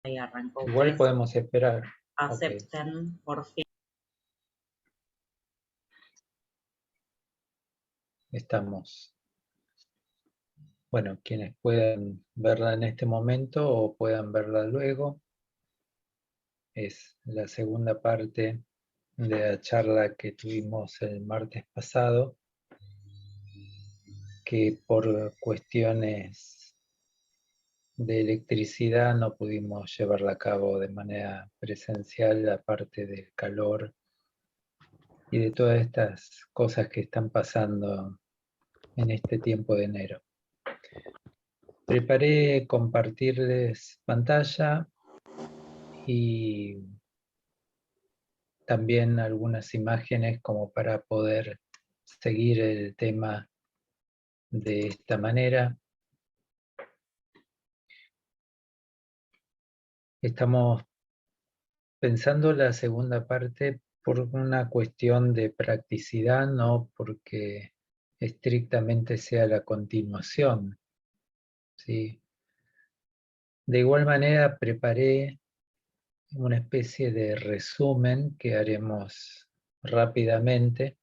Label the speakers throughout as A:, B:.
A: Ahí arrancó.
B: Igual
A: Ustedes
B: podemos esperar.
A: acepten por fin.
B: Estamos. Bueno, quienes puedan verla en este momento o puedan verla luego, es la segunda parte de la charla que tuvimos el martes pasado, que por cuestiones de electricidad no pudimos llevarla a cabo de manera presencial, aparte del calor y de todas estas cosas que están pasando en este tiempo de enero. Preparé compartirles pantalla y también algunas imágenes como para poder seguir el tema de esta manera. Estamos pensando la segunda parte por una cuestión de practicidad, no porque estrictamente sea la continuación, ¿sí? De igual manera preparé una especie de resumen que haremos rápidamente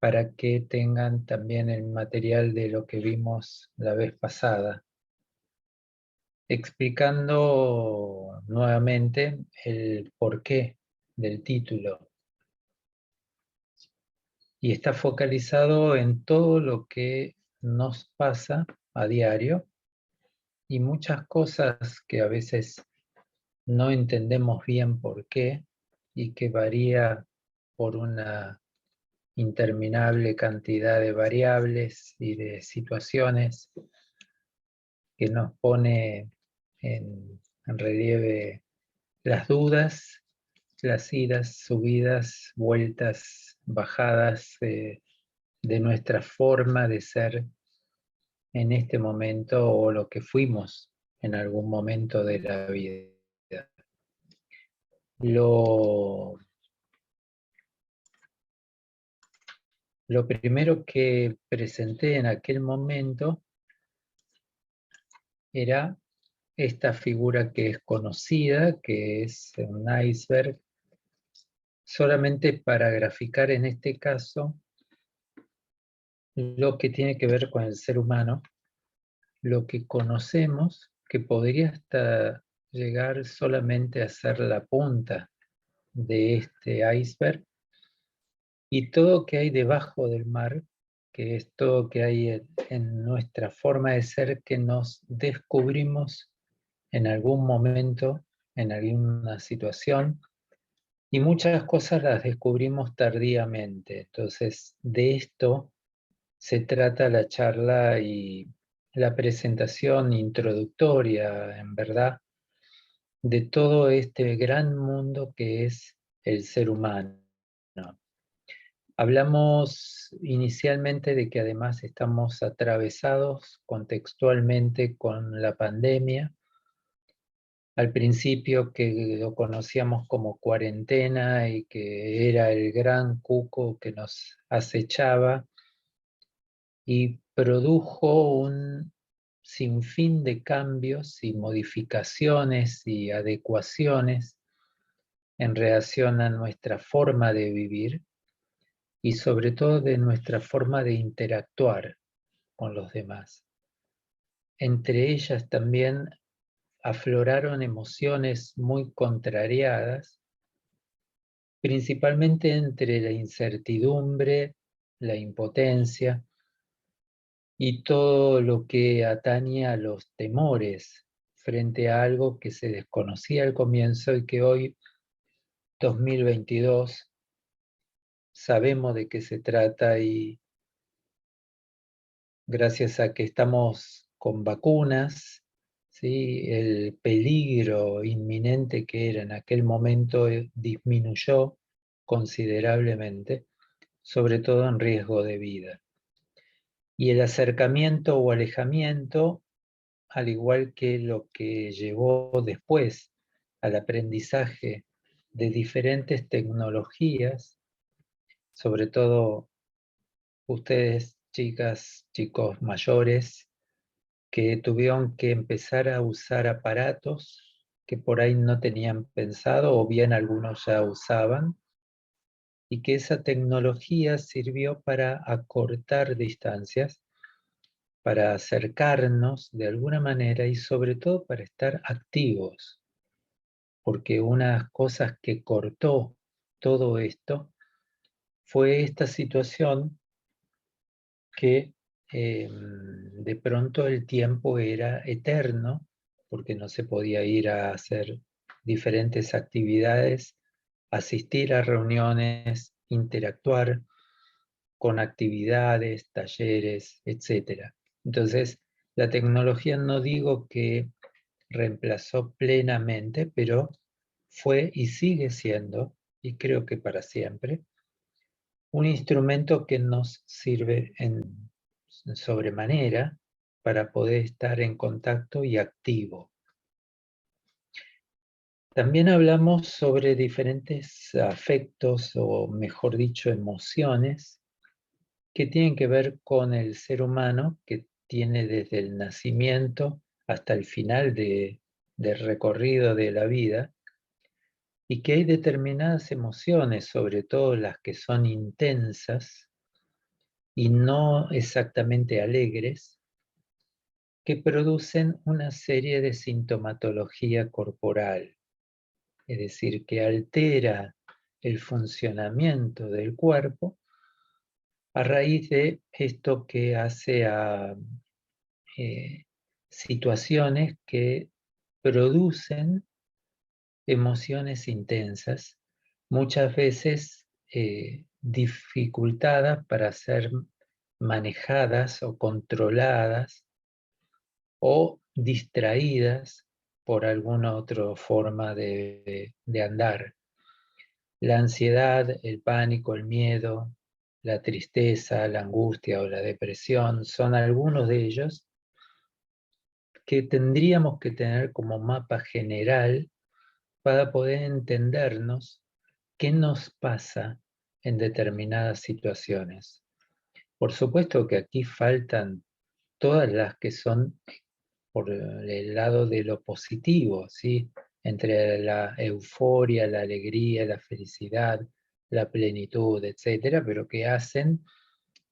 B: para que tengan también el material de lo que vimos la vez pasada, explicando nuevamente el porqué del título. Y está focalizado en todo lo que nos pasa a diario y muchas cosas que a veces no entendemos bien por qué y que varía por una interminable cantidad de variables y de situaciones que nos pone en relieve las dudas, las idas, subidas, vueltas, bajadas de nuestra forma de ser en este momento o lo que fuimos en algún momento de la vida. Lo primero que presenté en aquel momento era esta figura que es conocida, que es un iceberg, solamente para graficar en este caso lo que tiene que ver con el ser humano, lo que conocemos, que podría hasta llegar solamente a ser la punta de este iceberg, y todo que hay debajo del mar, que es todo que hay en nuestra forma de ser que nos descubrimos en algún momento, en alguna situación, y muchas cosas las descubrimos tardíamente. Entonces, de esto se trata la charla y la presentación introductoria, en verdad, de todo este gran mundo que es el ser humano. Hablamos inicialmente de que además estamos atravesados contextualmente con la pandemia. Al principio que lo conocíamos como cuarentena y que era el gran cuco que nos acechaba y produjo un sinfín de cambios y modificaciones y adecuaciones en relación a nuestra forma de vivir y sobre todo de nuestra forma de interactuar con los demás. Entre ellas también afloraron emociones muy contrariadas, principalmente entre la incertidumbre, la impotencia y todo lo que atañe a los temores frente a algo que se desconocía al comienzo y que hoy, 2022, sabemos de qué se trata y gracias a que estamos con vacunas, ¿sí? El peligro inminente que era en aquel momento disminuyó considerablemente, sobre todo en riesgo de vida. Y el acercamiento o alejamiento, al igual que lo que llevó después al aprendizaje de diferentes tecnologías, sobre todo ustedes, chicas, chicos mayores, que tuvieron que empezar a usar aparatos que por ahí no tenían pensado o bien algunos ya usaban, y que esa tecnología sirvió para acortar distancias, para acercarnos de alguna manera y sobre todo para estar activos, porque unas cosas que cortó todo esto fue esta situación que de pronto el tiempo era eterno, porque no se podía ir a hacer diferentes actividades, asistir a reuniones, interactuar con actividades, talleres, etc. Entonces, la tecnología no digo que reemplazó plenamente, pero fue y sigue siendo, y creo que para siempre, un instrumento que nos sirve en sobremanera para poder estar en contacto y activo. También hablamos sobre diferentes afectos, o mejor dicho, emociones, que tienen que ver con el ser humano, que tiene desde el nacimiento hasta el final del recorrido de la vida, y que hay determinadas emociones, sobre todo las que son intensas y no exactamente alegres, que producen una serie de sintomatología corporal, es decir, que altera el funcionamiento del cuerpo a raíz de esto que hace a situaciones que producen emociones intensas, muchas veces dificultadas para ser manejadas o controladas o distraídas por alguna otra forma de andar. La ansiedad, el pánico, el miedo, la tristeza, la angustia o la depresión son algunos de ellos que tendríamos que tener como mapa general para poder entendernos qué nos pasa en determinadas situaciones. Por supuesto que aquí faltan todas las que son por el lado de lo positivo, ¿sí? Entre la euforia, la alegría, la felicidad, la plenitud, etcétera, pero que hacen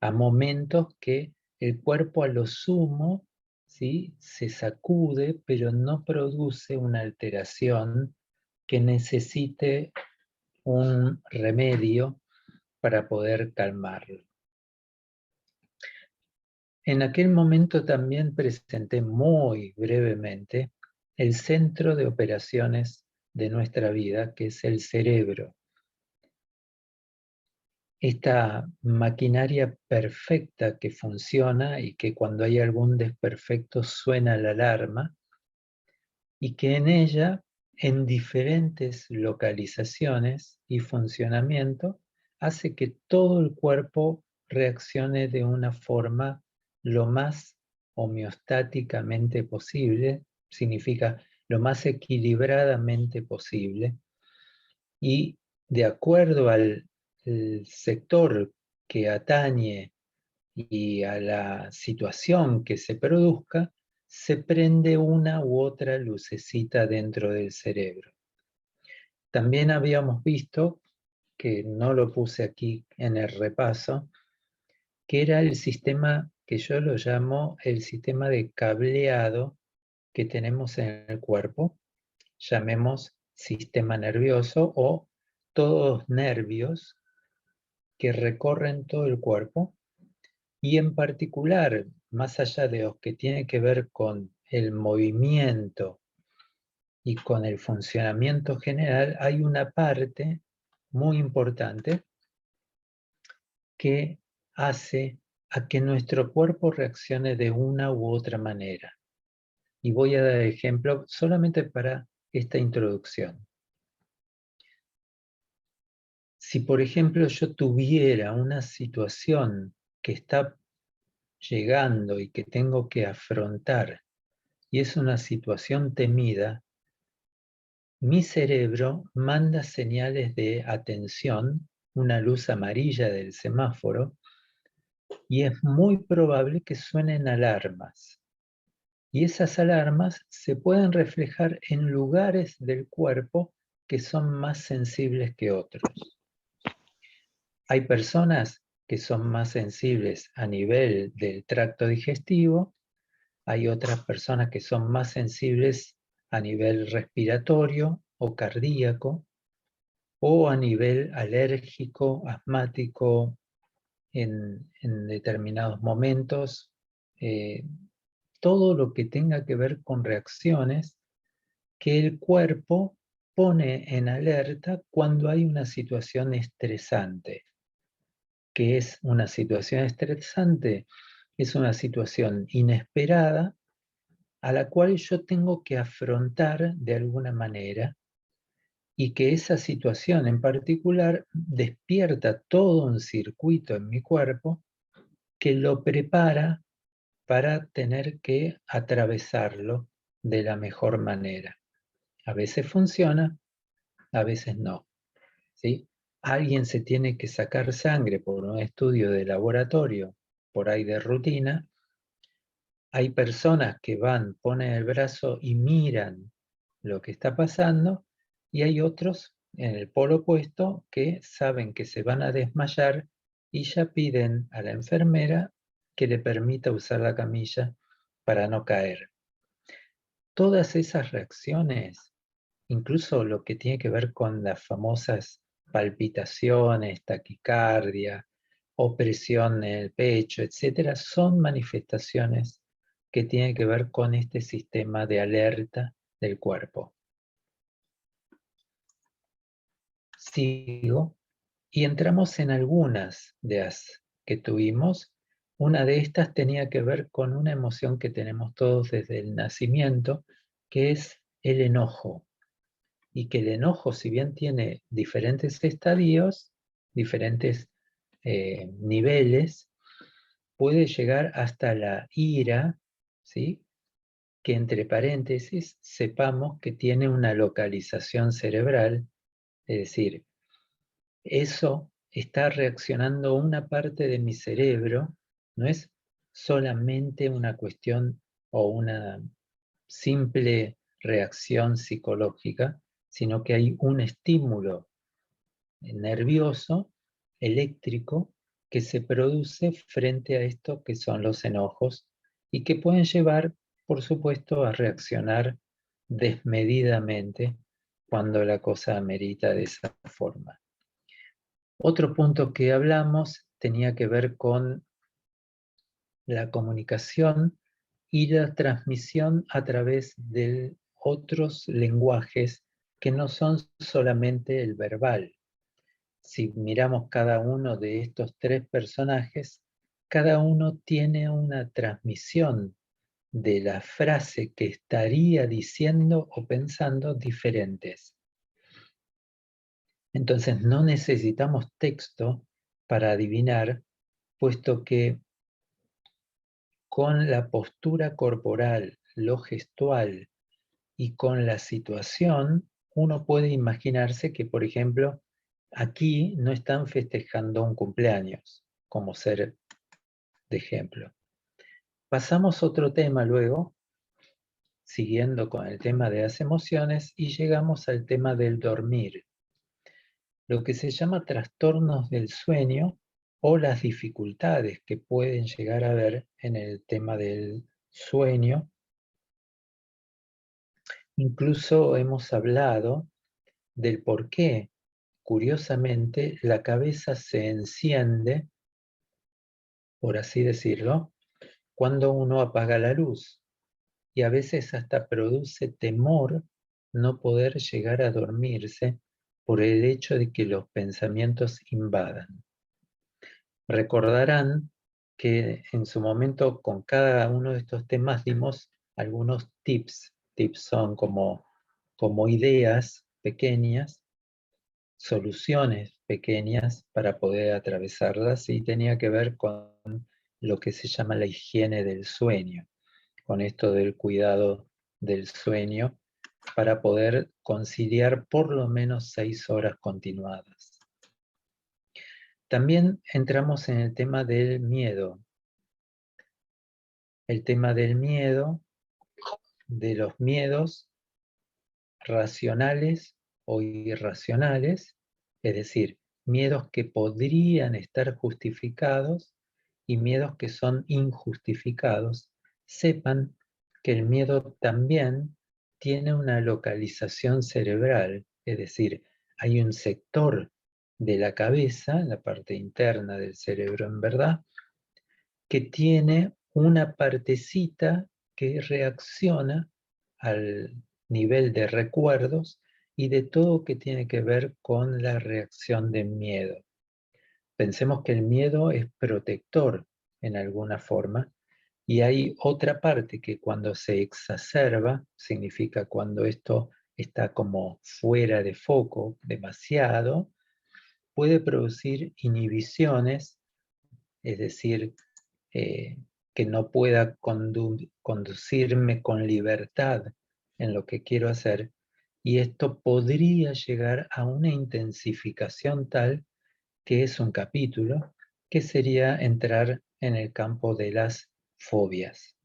B: a momentos que el cuerpo a lo sumo, ¿sí? Se sacude, pero no produce una alteración que necesite un remedio para poder calmarlo. En aquel momento también presenté muy brevemente el centro de operaciones de nuestra vida, que es el cerebro. Esta maquinaria perfecta que funciona y que cuando hay algún desperfecto suena la alarma, y que en ella, en diferentes localizaciones y funcionamiento, hace que todo el cuerpo reaccione de una forma lo más homeostáticamente posible, significa lo más equilibradamente posible, y de acuerdo al sector que atañe y a la situación que se produzca, se prende una u otra lucecita dentro del cerebro. También habíamos visto, que no lo puse aquí en el repaso, que era el sistema que yo lo llamo el sistema de cableado que tenemos en el cuerpo, llamemos sistema nervioso o todos nervios que recorren todo el cuerpo. Y en particular, más allá de los que tienen que ver con el movimiento y con el funcionamiento general, hay una parte muy importante que hace a que nuestro cuerpo reaccione de una u otra manera. Y voy a dar ejemplo solamente para esta introducción. Si, por ejemplo, yo tuviera una situación que está llegando y que tengo que afrontar, y es una situación temida, mi cerebro manda señales de atención, una luz amarilla del semáforo, y es muy probable que suenen alarmas. Y esas alarmas se pueden reflejar en lugares del cuerpo que son más sensibles que otros. Hay personas que son más sensibles a nivel del tracto digestivo, hay otras personas que son más sensibles a nivel respiratorio o cardíaco, o a nivel alérgico, asmático, en determinados momentos. Todo lo que tenga que ver con reacciones que el cuerpo pone en alerta cuando hay una situación estresante. ¿Qué es una situación estresante? Es una situación inesperada a la cual yo tengo que afrontar de alguna manera, y que esa situación en particular despierta todo un circuito en mi cuerpo que lo prepara para tener que atravesarlo de la mejor manera. A veces funciona, a veces no, ¿sí? Alguien se tiene que sacar sangre por un estudio de laboratorio, por ahí de rutina. Hay personas que van, ponen el brazo y miran lo que está pasando, y hay otros en el polo opuesto que saben que se van a desmayar y ya piden a la enfermera que le permita usar la camilla para no caer. Todas esas reacciones, incluso lo que tiene que ver con las famosas palpitaciones, taquicardia, opresión en el pecho, etcétera, son manifestaciones que tienen que ver con este sistema de alerta del cuerpo. Sigo y entramos en algunas de las que tuvimos. Una de estas tenía que ver con una emoción que tenemos todos desde el nacimiento, que es el enojo. Y que el enojo, si bien tiene diferentes estadios, diferentes niveles, puede llegar hasta la ira, ¿sí? Que entre paréntesis sepamos que tiene una localización cerebral, es decir, eso está reaccionando una parte de mi cerebro, no es solamente una cuestión o una simple reacción psicológica, sino que hay un estímulo nervioso, eléctrico, que se produce frente a esto que son los enojos y que pueden llevar, por supuesto, a reaccionar desmedidamente cuando la cosa amerita de esa forma. Otro punto que hablamos tenía que ver con la comunicación y la transmisión a través de otros lenguajes que no son solamente el verbal. Si miramos cada uno de estos tres personajes, cada uno tiene una transmisión de la frase que estaría diciendo o pensando diferentes. Entonces no necesitamos texto para adivinar, puesto que con la postura corporal, lo gestual y con la situación, uno puede imaginarse que, por ejemplo, aquí no están festejando un cumpleaños, como ser de ejemplo. Pasamos a otro tema luego, siguiendo con el tema de las emociones, y llegamos al tema del dormir. Lo que se llama trastornos del sueño o las dificultades que pueden llegar a haber en el tema del sueño. Incluso hemos hablado del por qué, curiosamente, la cabeza se enciende, por así decirlo, cuando uno apaga la luz, y a veces hasta produce temor no poder llegar a dormirse por el hecho de que los pensamientos invadan. Recordarán que en su momento con cada uno de estos temas dimos algunos tips. Tips son como ideas pequeñas, soluciones pequeñas para poder atravesarlas, y tenía que ver con lo que se llama la higiene del sueño, con esto del cuidado del sueño para poder conciliar por lo menos 6 horas continuadas. También entramos en el tema del miedo. El tema del miedo de los miedos racionales o irracionales, es decir, miedos que podrían estar justificados y miedos que son injustificados, sepan que el miedo también tiene una localización cerebral, es decir, hay un sector de la cabeza, en la parte interna del cerebro en verdad, que tiene una partecita que reacciona al nivel de recuerdos y de todo que tiene que ver con la reacción de miedo. Pensemos que el miedo es protector en alguna forma y hay otra parte que cuando se exacerba, significa cuando esto está como fuera de foco demasiado, puede producir inhibiciones, es decir, eh, que no pueda conducirme con libertad en lo que quiero hacer, y esto podría llegar a una intensificación tal que es un capítulo, que sería entrar en el campo de las fobias.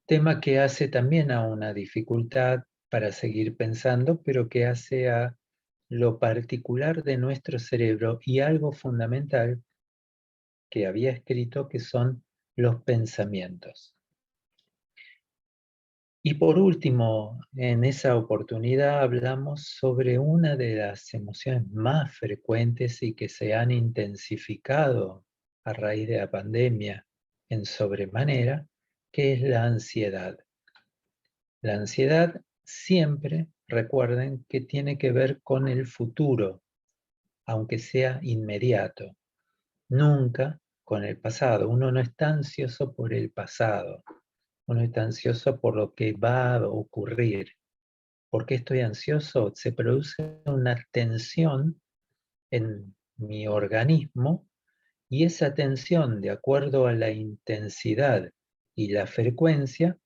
B: Tema que hace también a una dificultad para seguir pensando, pero que hace a lo particular de nuestro cerebro y algo fundamental que había escrito, que son los pensamientos. Y por último, en esa oportunidad hablamos sobre una de las emociones más frecuentes y que se han intensificado a raíz de la pandemia en sobremanera, que es la ansiedad. La ansiedad siempre, recuerden, que tiene que ver con el futuro, aunque sea inmediato, nunca con el pasado. Uno no está ansioso por el pasado, uno está ansioso por lo que va a ocurrir. ¿Por qué estoy ansioso? Se produce una tensión en mi organismo y esa tensión, de acuerdo a la intensidad y la frecuencia,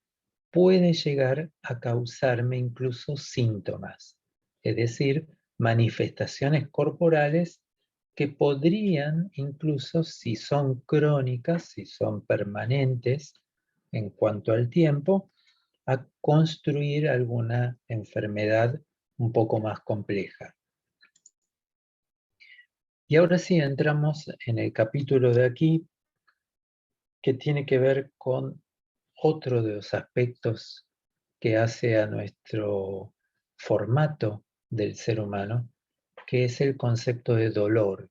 B: puede llegar a causarme incluso síntomas, es decir, manifestaciones corporales que podrían incluso, si son crónicas, si son permanentes en cuanto al tiempo, a construir alguna enfermedad un poco más compleja. Y ahora sí entramos en el capítulo de aquí, que tiene que ver con otro de los aspectos que hace a nuestro formato del ser humano, que es el concepto de dolor.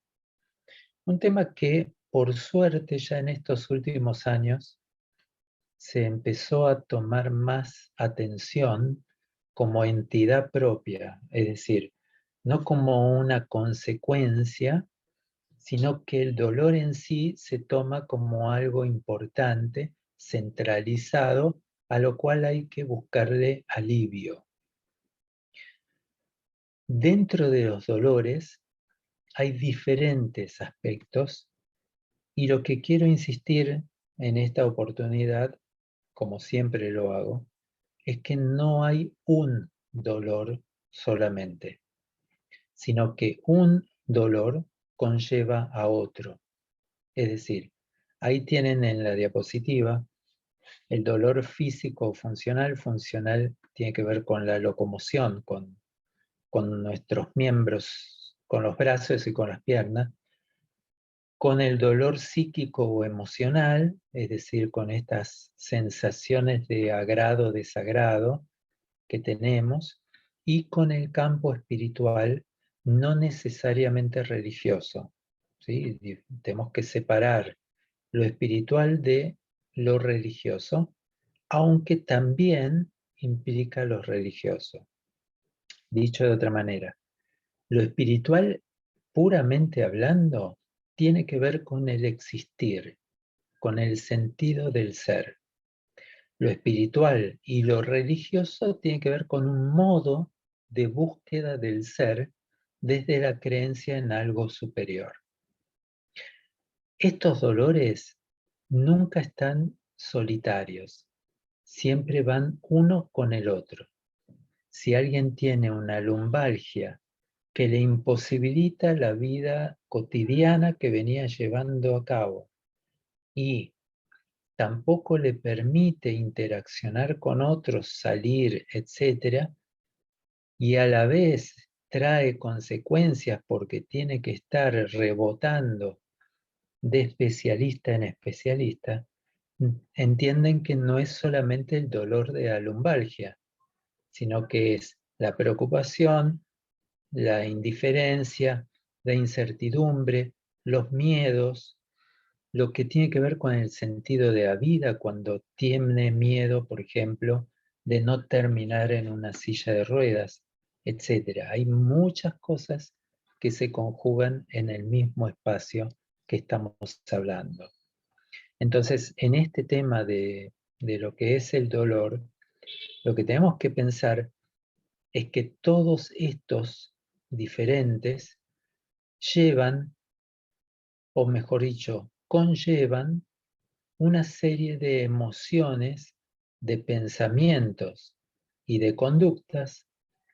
B: Un tema que, por suerte, ya en estos últimos años se empezó a tomar más atención como entidad propia, es decir, no como una consecuencia, sino que el dolor en sí se toma como algo importante, centralizado, a lo cual hay que buscarle alivio. Dentro de los dolores hay diferentes aspectos y lo que quiero insistir en esta oportunidad, como siempre lo hago, es que no hay un dolor solamente, sino que un dolor conlleva a otro. Es decir, ahí tienen en la diapositiva el dolor físico funcional. Funcional tiene que ver con la locomoción, con nuestros miembros, con los brazos y con las piernas, con el dolor psíquico o emocional, es decir, con estas sensaciones de agrado, desagrado que tenemos, y con el campo espiritual, no necesariamente religioso. ¿Sí? Tenemos que separar lo espiritual de lo religioso, aunque también implica lo religioso. Dicho de otra manera, lo espiritual, puramente hablando, tiene que ver con el existir, con el sentido del ser. Lo espiritual y lo religioso tiene que ver con un modo de búsqueda del ser desde la creencia en algo superior. Estos dolores nunca están solitarios, siempre van uno con el otro. Si alguien tiene una lumbalgia que le imposibilita la vida cotidiana que venía llevando a cabo y tampoco le permite interaccionar con otros, salir, etc., y a la vez trae consecuencias porque tiene que estar rebotando de especialista en especialista, entienden que no es solamente el dolor de la lumbalgia, sino que es la preocupación, la indiferencia, la incertidumbre, los miedos, lo que tiene que ver con el sentido de la vida cuando tiene miedo, por ejemplo, de no terminar en una silla de ruedas, etc. Hay muchas cosas que se conjugan en el mismo espacio que estamos hablando. Entonces, en este tema de lo que es el dolor, lo que tenemos que pensar es que todos estos diferentes llevan, o mejor dicho, conllevan una serie de emociones, de pensamientos y de conductas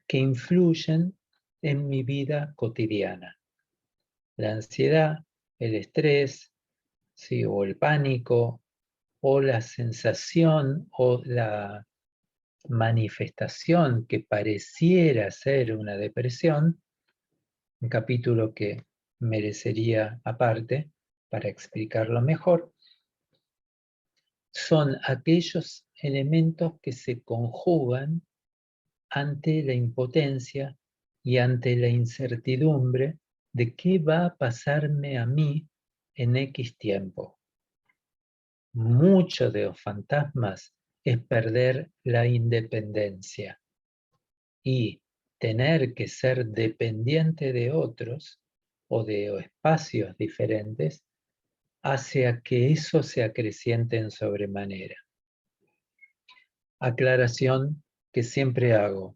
B: que influyen en mi vida cotidiana. La ansiedad, el estrés, ¿sí? O el pánico, o la sensación o la manifestación que pareciera ser una depresión, un capítulo que merecería aparte para explicarlo mejor, son aquellos elementos que se conjugan ante la impotencia y ante la incertidumbre de qué va a pasarme a mí en X tiempo. Mucho de los fantasmas es perder la independencia y tener que ser dependiente de otros o de espacios diferentes hace que eso se acreciente en sobremanera. Aclaración que siempre hago.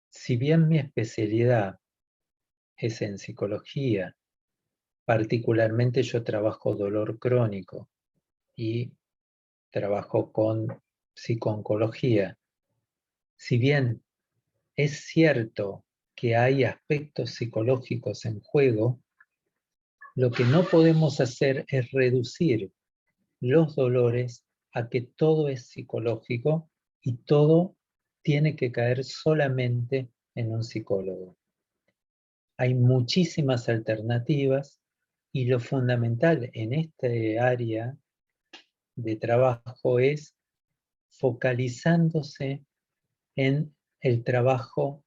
B: Si bien mi especialidad es en psicología, particularmente yo trabajo dolor crónico y trabajo con psicooncología, si bien es cierto que hay aspectos psicológicos en juego, lo que no podemos hacer es reducir los dolores a que todo es psicológico y todo tiene que caer solamente en un psicólogo. Hay muchísimas alternativas y lo fundamental en este área de trabajo es focalizándose en el trabajo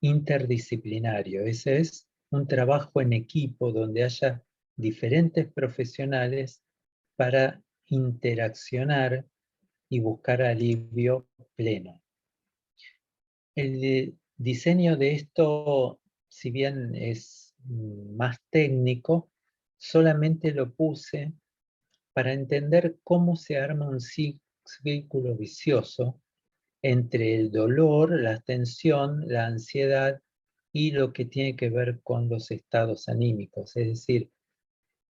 B: interdisciplinario. Ese es un trabajo en equipo donde haya diferentes profesionales para interaccionar y buscar alivio pleno. El diseño de esto, si bien es más técnico, solamente lo puse para entender cómo se arma un círculo vicioso entre el dolor, la tensión, la ansiedad y lo que tiene que ver con los estados anímicos. Es decir,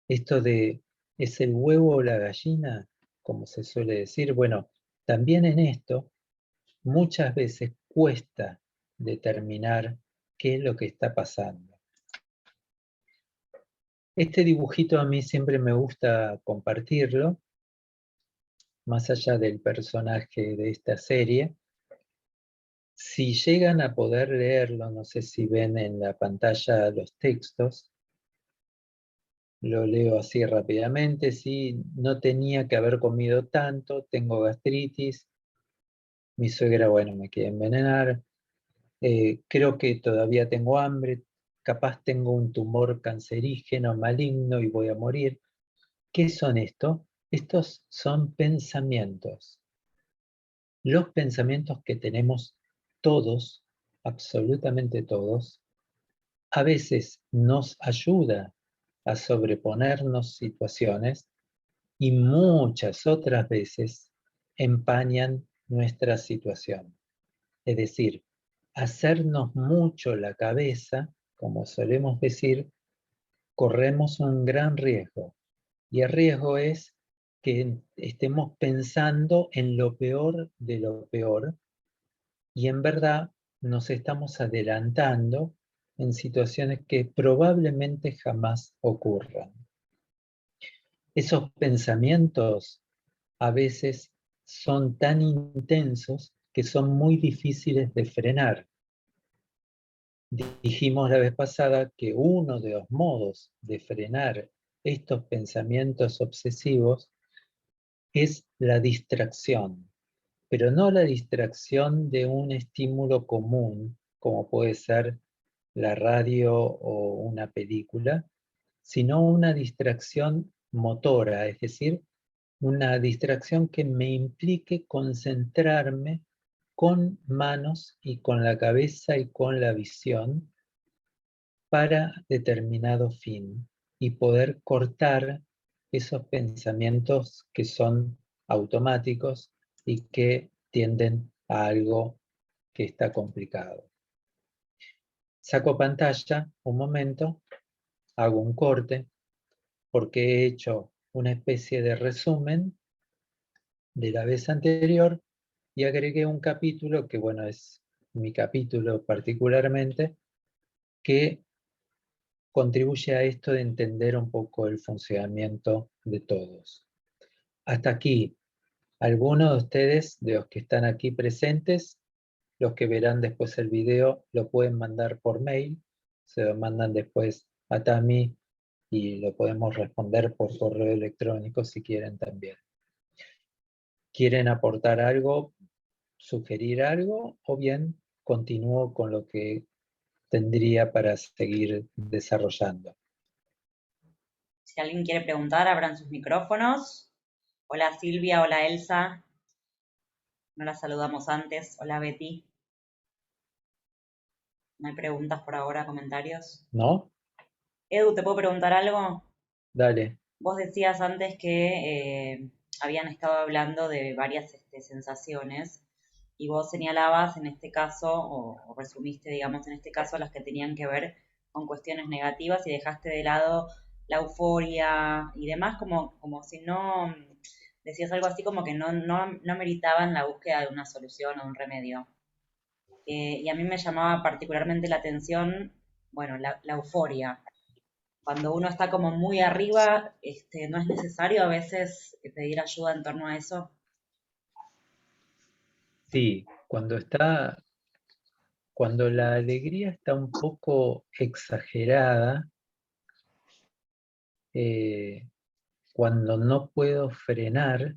B: esto de ¿es el huevo o la gallina? Como se suele decir. Bueno, también en esto muchas veces cuesta determinar qué es lo que está pasando. Este dibujito a mí siempre me gusta compartirlo, más allá del personaje de esta serie. Si llegan a poder leerlo, no sé si ven en la pantalla los textos, lo leo así rápidamente. Sí, no tenía que haber comido tanto, tengo gastritis, mi suegra, bueno, me quiere envenenar, creo que todavía tengo hambre, capaz tengo un tumor cancerígeno maligno y voy a morir. ¿Qué son estos? Estos son pensamientos. Los pensamientos que tenemos todos, absolutamente todos, a veces nos ayuda a sobreponernos situaciones y muchas otras veces empañan nuestra situación. Es decir, hacernos mucho la cabeza, como solemos decir, corremos un gran riesgo. Y el riesgo es que estemos pensando en lo peor de lo peor y en verdad nos estamos adelantando en situaciones que probablemente jamás ocurran. Esos pensamientos a veces son tan intensos que son muy difíciles de frenar. Dijimos la vez pasada que uno de los modos de frenar estos pensamientos obsesivos es la distracción, pero no la distracción de un estímulo común, como puede ser la radio o una película, sino una distracción motora, es decir, una distracción que me implique concentrarme con manos y con la cabeza y con la visión para determinado fin y poder cortar esos pensamientos que son automáticos y que tienden a algo que está complicado. Saco pantalla un momento, hago un corte, porque he hecho una especie de resumen de la vez anterior y agregué un capítulo que, bueno, es mi capítulo particularmente, que contribuye a esto de entender un poco el funcionamiento de todos. Hasta aquí, algunos de ustedes, de los que están aquí presentes, los que verán después el video, lo pueden mandar por mail, se lo mandan después a Tami y lo podemos responder por correo electrónico si quieren también. ¿Quieren aportar algo, sugerir algo, o bien continúo con lo que tendría para seguir desarrollando?
A: Si alguien quiere preguntar, abran sus micrófonos. Hola Silvia, hola Elsa. No la saludamos antes. Hola Betty. No hay preguntas por ahora, comentarios.
B: ¿No?
A: Edu, ¿te puedo preguntar algo?
B: Dale.
A: Vos decías antes que habían estado hablando de varias sensaciones y vos señalabas en este caso, o resumiste, digamos, en este caso las que tenían que ver con cuestiones negativas y dejaste de lado la euforia y demás, como si no, decías algo así como que no meritaban la búsqueda de una solución o un remedio. Y a mí me llamaba particularmente la atención, bueno, la euforia cuando uno está como muy arriba, no es necesario a veces pedir ayuda en torno a eso.
B: Sí, cuando la alegría está un poco exagerada, cuando no puedo frenar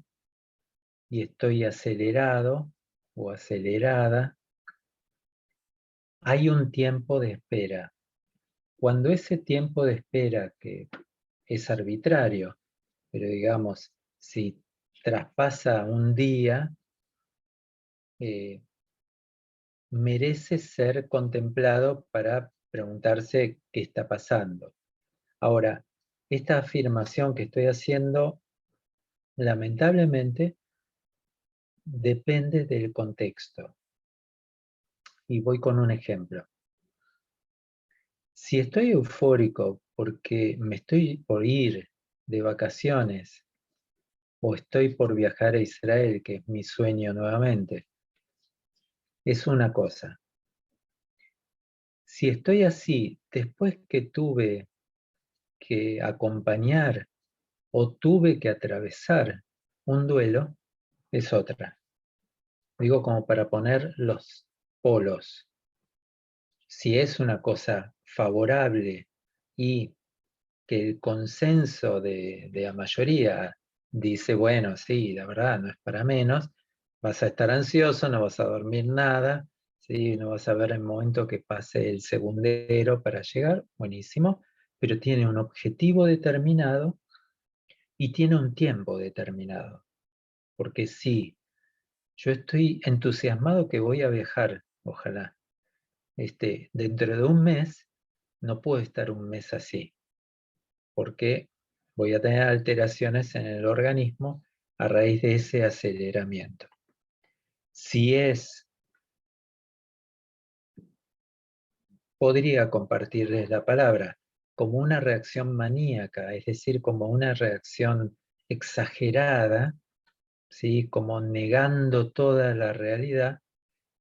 B: y estoy acelerado o acelerada, hay un tiempo de espera. Cuando ese tiempo de espera, que es arbitrario, pero digamos, si traspasa un día, eh, merece ser contemplado para preguntarse qué está pasando. Ahora, esta afirmación que estoy haciendo, lamentablemente, depende del contexto. Y voy con un ejemplo. Si estoy eufórico porque me estoy por ir de vacaciones o estoy por viajar a Israel, que es mi sueño nuevamente, es una cosa. Si estoy así después que tuve que acompañar o tuve que atravesar un duelo, es otra. Digo como para poner los polos. Si es una cosa favorable y que el consenso de la mayoría dice, bueno, sí, la verdad, no es para menos, vas a estar ansioso, no vas a dormir nada, ¿sí? No vas a ver el momento que pase el segundero para llegar, buenísimo, pero tiene un objetivo determinado y tiene un tiempo determinado. Porque sí, yo estoy entusiasmado que voy a viajar, ojalá. Dentro de un mes, no puedo estar un mes así, porque voy a tener alteraciones en el organismo a raíz de ese aceleramiento. Si podría compartirles la palabra, como una reacción maníaca, es decir, como una reacción exagerada, ¿sí? Como negando toda la realidad,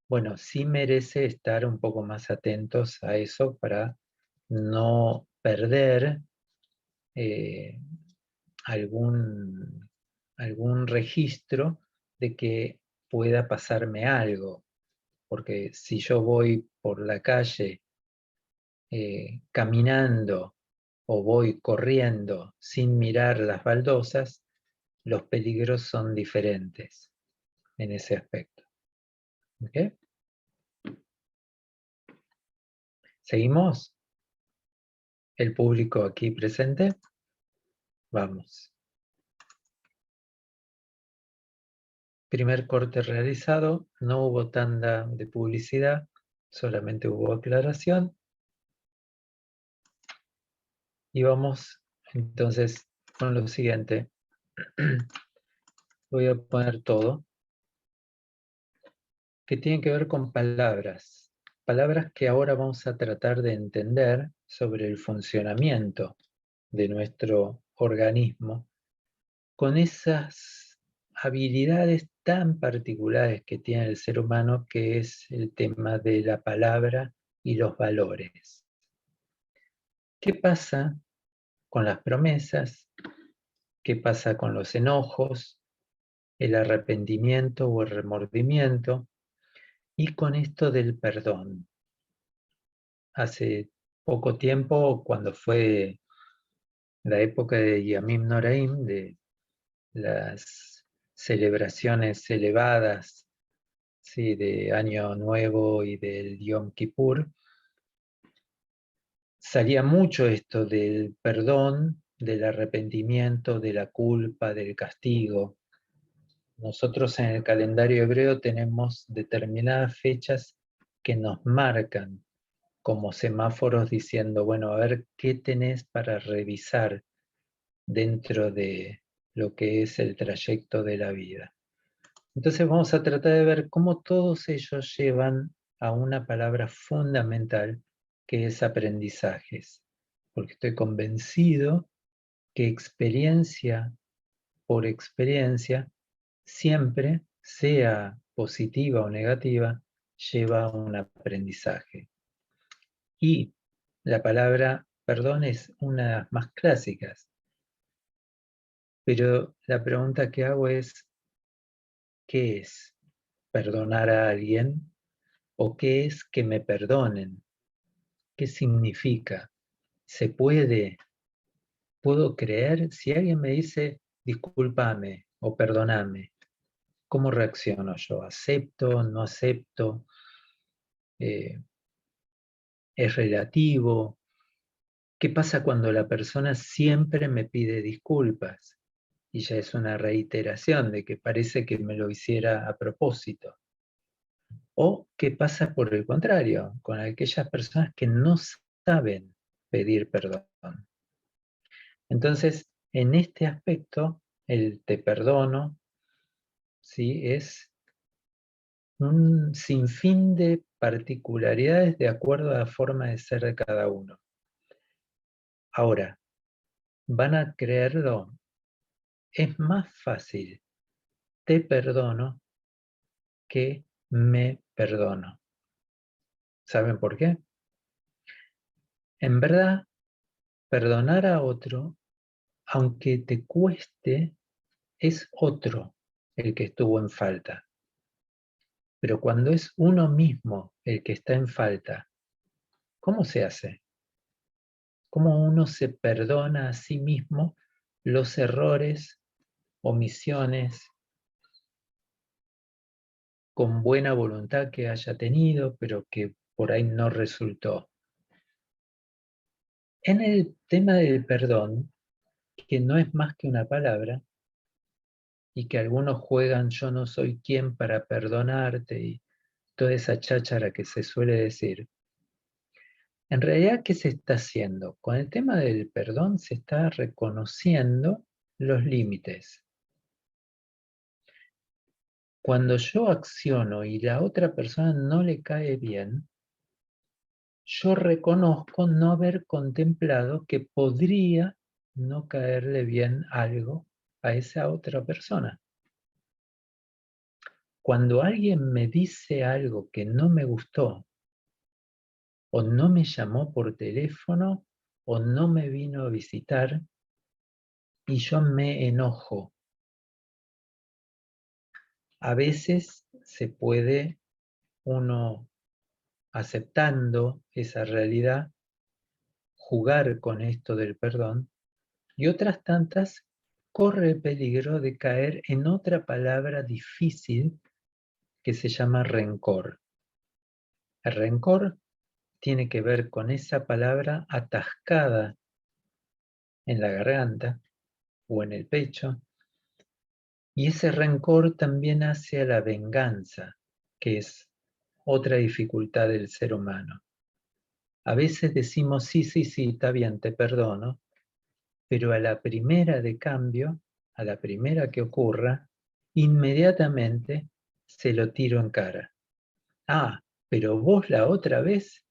B: bueno, sí merece estar un poco más atentos a eso para no perder algún, algún registro de que pueda pasarme algo. Porque si yo voy por la calle caminando o voy corriendo sin mirar las baldosas, los peligros son diferentes en ese aspecto. ¿Ok? ¿Seguimos? ¿El público aquí presente? Vamos. Primer corte realizado, no hubo tanda de publicidad, solamente hubo aclaración. Y vamos entonces con lo siguiente. Voy a poner todo, que tiene que ver con palabras. Palabras que ahora vamos a tratar de entender sobre el funcionamiento de nuestro organismo, con esas habilidades tan particulares que tiene el ser humano, que es el tema de la palabra y los valores. ¿Qué pasa con las promesas? ¿Qué pasa con los enojos, el arrepentimiento o el remordimiento? Y con esto del perdón. Hace poco tiempo, cuando fue la época de Yamim Noraim, de las celebraciones elevadas, ¿sí?, de Año Nuevo y del Yom Kippur, salía mucho esto del perdón, del arrepentimiento, de la culpa, del castigo. Nosotros en el calendario hebreo tenemos determinadas fechas que nos marcan como semáforos diciendo, bueno, a ver qué tenés para revisar dentro de lo que es el trayecto de la vida. Entonces vamos a tratar de ver cómo todos ellos llevan a una palabra fundamental que es aprendizajes, porque estoy convencido que experiencia por experiencia, siempre, sea positiva o negativa, lleva a un aprendizaje. Y la palabra perdón es una de las más clásicas, pero la pregunta que hago es, ¿qué es perdonar a alguien? ¿O qué es que me perdonen? ¿Qué significa? ¿Se puede? ¿Puedo creer? Si alguien me dice, discúlpame o perdóname, ¿cómo reacciono yo? ¿Acepto? ¿No acepto? ¿Es relativo? ¿Qué pasa cuando la persona siempre me pide disculpas? Y ya es una reiteración de que parece que me lo hiciera a propósito. ¿O qué pasa por el contrario, con aquellas personas que no saben pedir perdón? Entonces, en este aspecto, el te perdono, ¿sí?, es un sinfín de particularidades de acuerdo a la forma de ser de cada uno. Ahora, van a creerlo, es más fácil te perdono que me perdono. ¿Saben por qué? En verdad, perdonar a otro, aunque te cueste, es otro el que estuvo en falta. Pero cuando es uno mismo el que está en falta, ¿cómo se hace? ¿Cómo uno se perdona a sí mismo los errores, omisiones, con buena voluntad que haya tenido, pero que por ahí no resultó? En el tema del perdón, que no es más que una palabra, y que algunos juegan yo no soy quien para perdonarte y toda esa cháchara que se suele decir, en realidad, ¿qué se está haciendo? Con el tema del perdón se está reconociendo los límites. Cuando yo acciono y la otra persona no le cae bien, yo reconozco no haber contemplado que podría no caerle bien algo a esa otra persona. Cuando alguien me dice algo que no me gustó, o no me llamó por teléfono, o no me vino a visitar, y yo me enojo. A veces se puede uno, aceptando esa realidad, jugar con esto del perdón, y otras tantas corre el peligro de caer en otra palabra difícil que se llama rencor. El rencor tiene que ver con esa palabra atascada en la garganta o en el pecho, y ese rencor también hace a la venganza, que es otra dificultad del ser humano. A veces decimos, sí, sí, sí, está bien, te perdono, pero a la primera de cambio, a la primera que ocurra, inmediatamente se lo tiro en cara. Ah, pero vos la otra vez,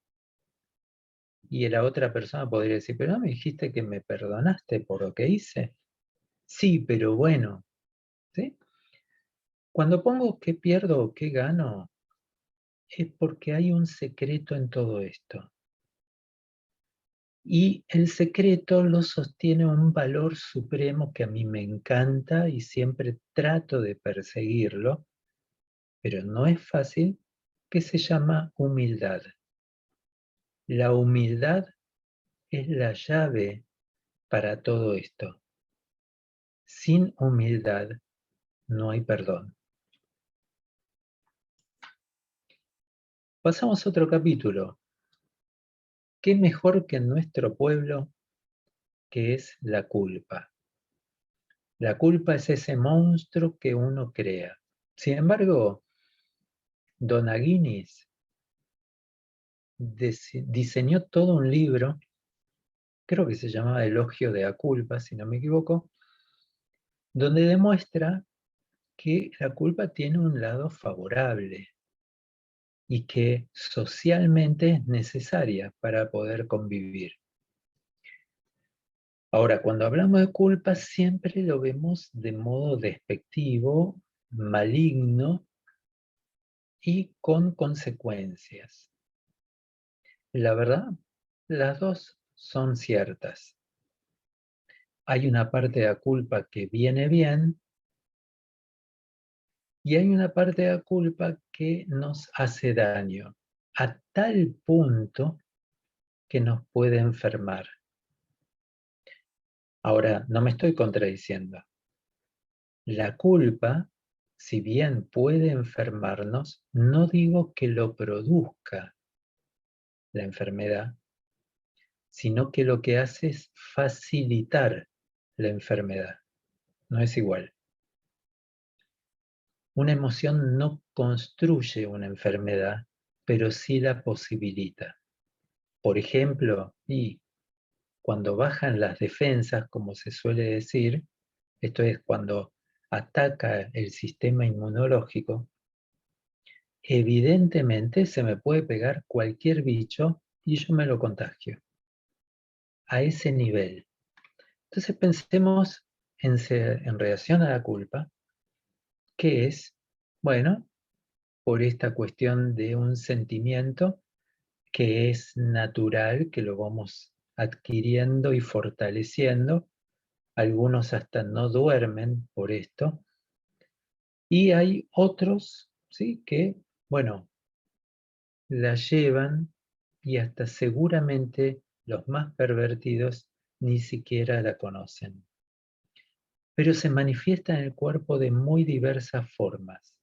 B: y la otra persona podría decir, pero no me dijiste que me perdonaste por lo que hice. Sí, pero bueno, ¿sí? Cuando pongo qué pierdo o qué gano, es porque hay un secreto en todo esto. Y el secreto lo sostiene un valor supremo que a mí me encanta y siempre trato de perseguirlo, pero no es fácil, que se llama humildad. La humildad es la llave para todo esto. Sin humildad no hay perdón. Pasamos a otro capítulo. ¿Qué mejor que en nuestro pueblo que es la culpa? La culpa es ese monstruo que uno crea. Sin embargo, Don Aguinis diseñó todo un libro, creo que se llamaba Elogio de la culpa, si no me equivoco, donde demuestra que la culpa tiene un lado favorable y que socialmente es necesaria para poder convivir. Ahora, cuando hablamos de culpa, siempre lo vemos de modo despectivo, maligno y con consecuencias. La verdad, las dos son ciertas. Hay una parte de la culpa que viene bien y hay una parte de la culpa que nos hace daño, a tal punto que nos puede enfermar. Ahora, no me estoy contradiciendo. La culpa, si bien puede enfermarnos, no digo que lo produzca la enfermedad, sino que lo que hace es facilitar la enfermedad. No es igual. Una emoción no construye una enfermedad, pero sí la posibilita. Por ejemplo, y cuando bajan las defensas, como se suele decir, esto es cuando ataca el sistema inmunológico, evidentemente se me puede pegar cualquier bicho y yo me lo contagio. A ese nivel. Entonces pensemos en relación a la culpa, que es, bueno, por esta cuestión de un sentimiento que es natural, que lo vamos adquiriendo y fortaleciendo. Algunos hasta no duermen por esto. Y hay otros, ¿sí?, que, bueno, la llevan y hasta seguramente los más pervertidos ni siquiera la conocen. Pero se manifiesta en el cuerpo de muy diversas formas.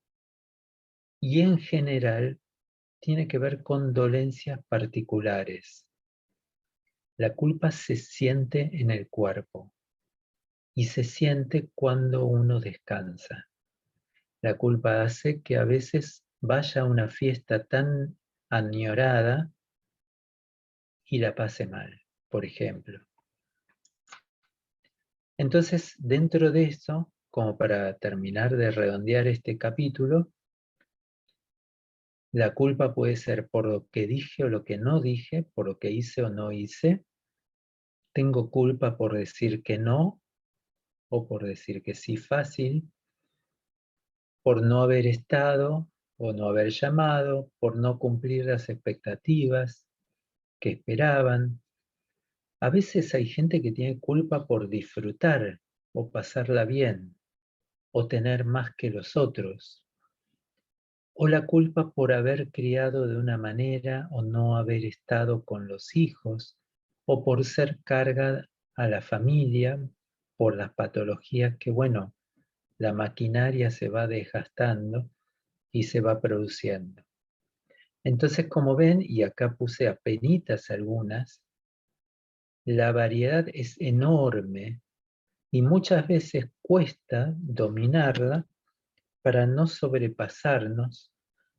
B: Y en general tiene que ver con dolencias particulares. La culpa se siente en el cuerpo y se siente cuando uno descansa. La culpa hace que a veces vaya a una fiesta tan añorada y la pase mal, por ejemplo. Entonces, dentro de eso, como para terminar de redondear este capítulo, la culpa puede ser por lo que dije o lo que no dije, por lo que hice o no hice. Tengo culpa por decir que no o por decir que sí fácil, por no haber estado o no haber llamado, por no cumplir las expectativas que esperaban. A veces hay gente que tiene culpa por disfrutar o pasarla bien, o tener más que los otros, o la culpa por haber criado de una manera o no haber estado con los hijos, o por ser carga a la familia, por las patologías que, bueno, la maquinaria se va desgastando y se va produciendo. Entonces, como ven, y acá puse apenitas algunas, la variedad es enorme y muchas veces cuesta dominarla para no sobrepasarnos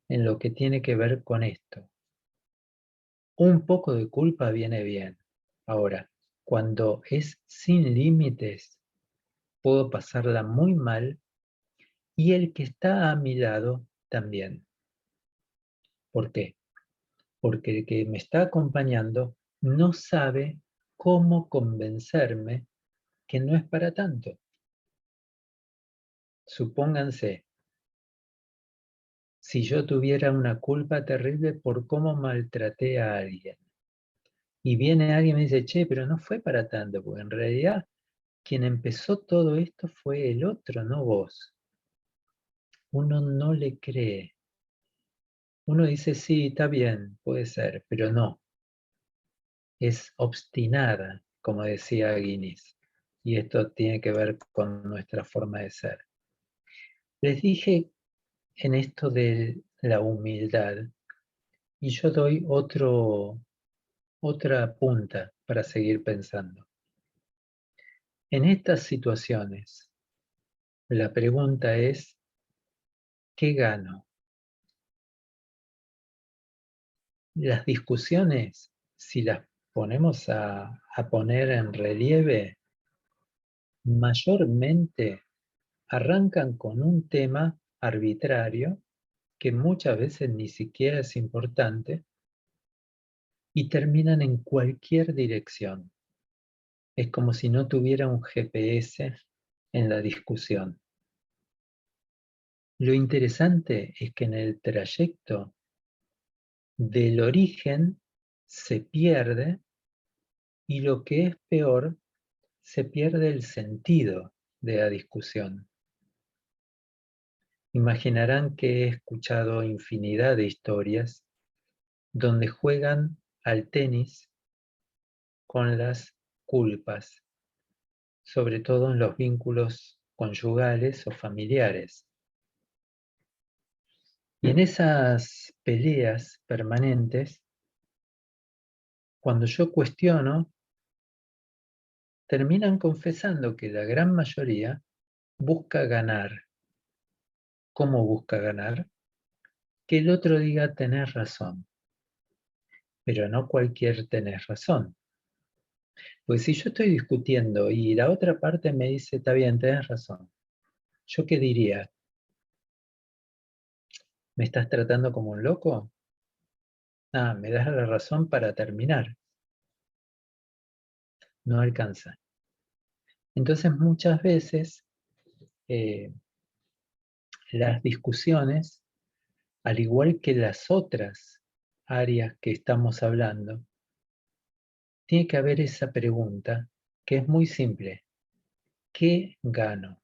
B: en lo que tiene que ver con esto. Un poco de culpa viene bien. Ahora, cuando es sin límites, puedo pasarla muy mal y el que está a mi lado también. ¿Por qué? Porque el que me está acompañando no sabe cómo convencerme que no es para tanto. Supónganse, si yo tuviera una culpa terrible por cómo maltraté a alguien, y viene alguien y me dice, che, pero no fue para tanto, porque en realidad quien empezó todo esto fue el otro, no vos. Uno no le cree. Uno dice, sí, está bien, puede ser, pero no. Es obstinada, como decía Guinness. Y esto tiene que ver con nuestra forma de ser. Les dije en esto de la humildad, y yo doy otra punta para seguir pensando. En estas situaciones, la pregunta es, ¿qué gano? Las discusiones, si las ponemos a poner en relieve, mayormente arrancan con un tema arbitrario que muchas veces ni siquiera es importante y terminan en cualquier dirección. Es como si no tuviera un GPS en la discusión. Lo interesante es que en el trayecto del origen se pierde y lo que es peor, se pierde el sentido de la discusión. Imaginarán que he escuchado infinidad de historias donde juegan al tenis con las culpas, sobre todo en los vínculos conyugales o familiares. Y en esas peleas permanentes, cuando yo cuestiono, terminan confesando que la gran mayoría busca ganar. ¿Cómo busca ganar? Que el otro diga tenés razón, pero no cualquier tenés razón. Pues si yo estoy discutiendo y la otra parte me dice, está bien, tenés razón, ¿yo qué diría? ¿Me estás tratando como un loco? Ah, me das la razón para terminar. No alcanza. Entonces muchas veces eh, las discusiones, al igual que las otras áreas que estamos hablando, tiene que haber esa pregunta que es muy simple. ¿Qué gano?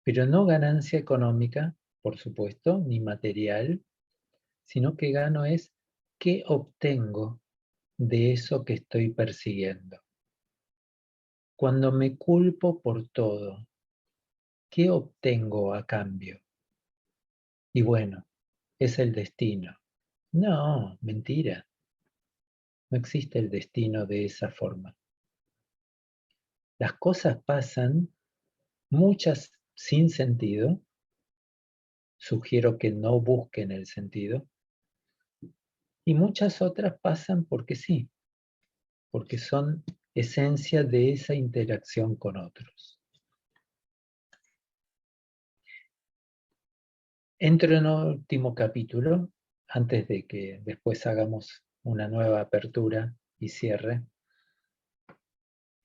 B: Pero no ganancia económica, por supuesto, ni material, sino que gano es qué obtengo de eso que estoy persiguiendo. Cuando me culpo por todo, ¿qué obtengo a cambio? Y bueno, es el destino. No, mentira. No existe el destino de esa forma. Las cosas pasan, muchas sin sentido. Sugiero que no busquen el sentido. Y muchas otras pasan porque sí, porque son esencia de esa interacción con otros. Entro en el último capítulo, antes de que después hagamos una nueva apertura y cierre.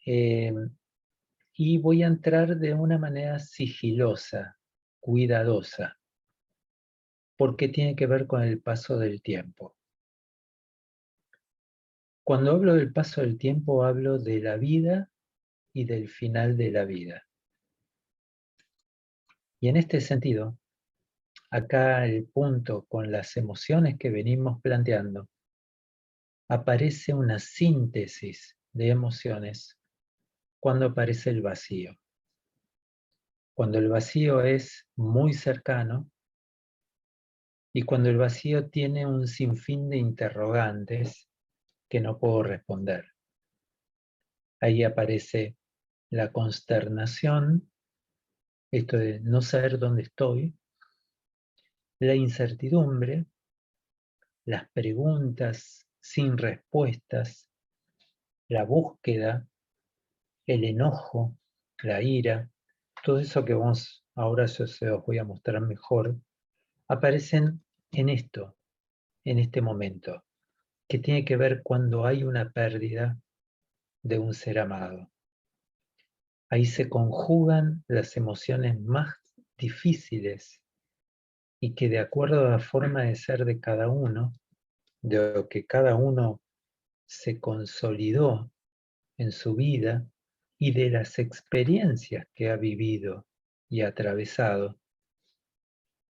B: Y voy a entrar de una manera sigilosa, cuidadosa, porque tiene que ver con el paso del tiempo. Cuando hablo del paso del tiempo, hablo de la vida y del final de la vida. Y en este sentido, acá el punto con las emociones que venimos planteando, aparece una síntesis de emociones cuando aparece el vacío. Cuando el vacío es muy cercano y cuando el vacío tiene un sinfín de interrogantes que no puedo responder. Ahí aparece la consternación, esto de no saber dónde estoy, la incertidumbre, las preguntas sin respuestas, la búsqueda, el enojo, la ira, todo eso que vos ahora yo se os voy a mostrar mejor, aparecen en esto, en este momento, que tiene que ver cuando hay una pérdida de un ser amado. Ahí se conjugan las emociones más difíciles y que de acuerdo a la forma de ser de cada uno, de lo que cada uno se consolidó en su vida y de las experiencias que ha vivido y atravesado,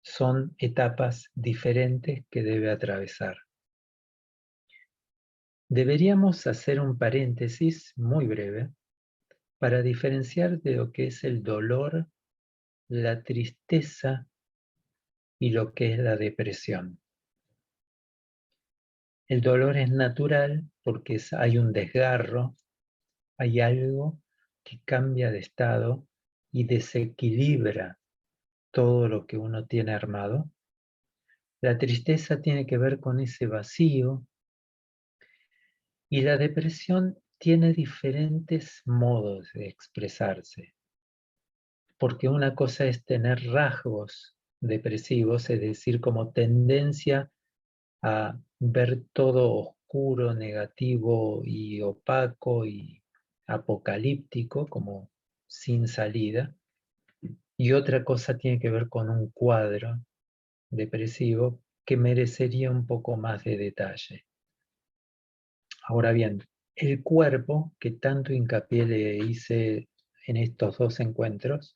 B: son etapas diferentes que debe atravesar. Deberíamos hacer un paréntesis muy breve para diferenciar de lo que es el dolor, la tristeza y lo que es la depresión. El dolor es natural porque hay un desgarro, hay algo que cambia de estado y desequilibra todo lo que uno tiene armado. La tristeza tiene que ver con ese vacío y la depresión tiene diferentes modos de expresarse. Porque una cosa es tener rasgos depresivos, es decir, como tendencia a ver todo oscuro, negativo y opaco y apocalíptico, como sin salida. Y otra cosa tiene que ver con un cuadro depresivo que merecería un poco más de detalle. Ahora bien, el cuerpo, que tanto hincapié le hice en estos dos encuentros,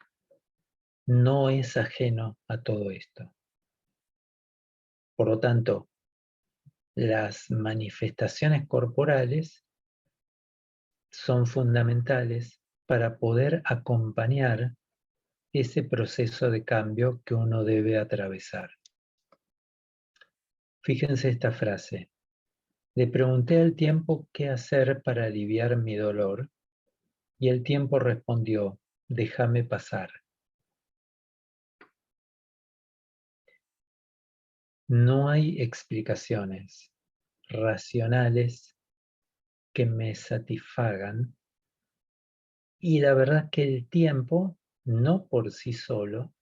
B: no es ajeno a todo esto. Por lo tanto, las manifestaciones corporales son fundamentales para poder acompañar ese proceso de cambio que uno debe atravesar. Fíjense esta frase. Le pregunté al tiempo qué hacer para aliviar mi dolor y el tiempo respondió, déjame pasar. No hay explicaciones racionales que me satisfagan y la verdad que el tiempo, no por sí solo,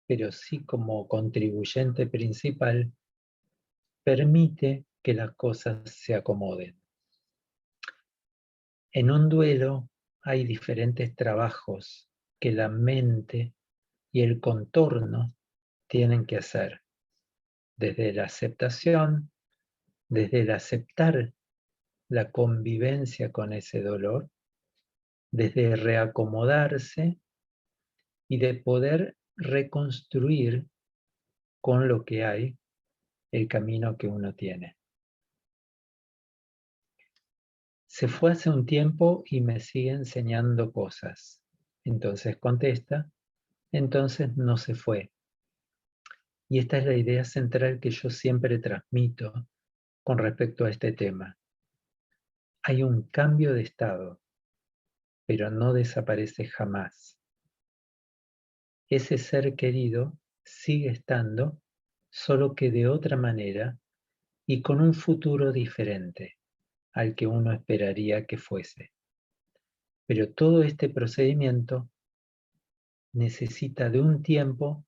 B: pero sí como contribuyente principal, permite que las cosas se acomoden. En un duelo hay diferentes trabajos que la mente y el contorno tienen que hacer, desde la aceptación, desde el aceptar la convivencia con ese dolor, desde reacomodarse y de poder reconstruir con lo que hay el camino que uno tiene. Se fue hace un tiempo y me sigue enseñando cosas. Entonces contesta, entonces no se fue. Y esta es la idea central que yo siempre transmito con respecto a este tema. Hay un cambio de estado, pero no desaparece jamás. Ese ser querido sigue estando, solo que de otra manera y con un futuro diferente al que uno esperaría que fuese. Pero todo este procedimiento necesita de un tiempo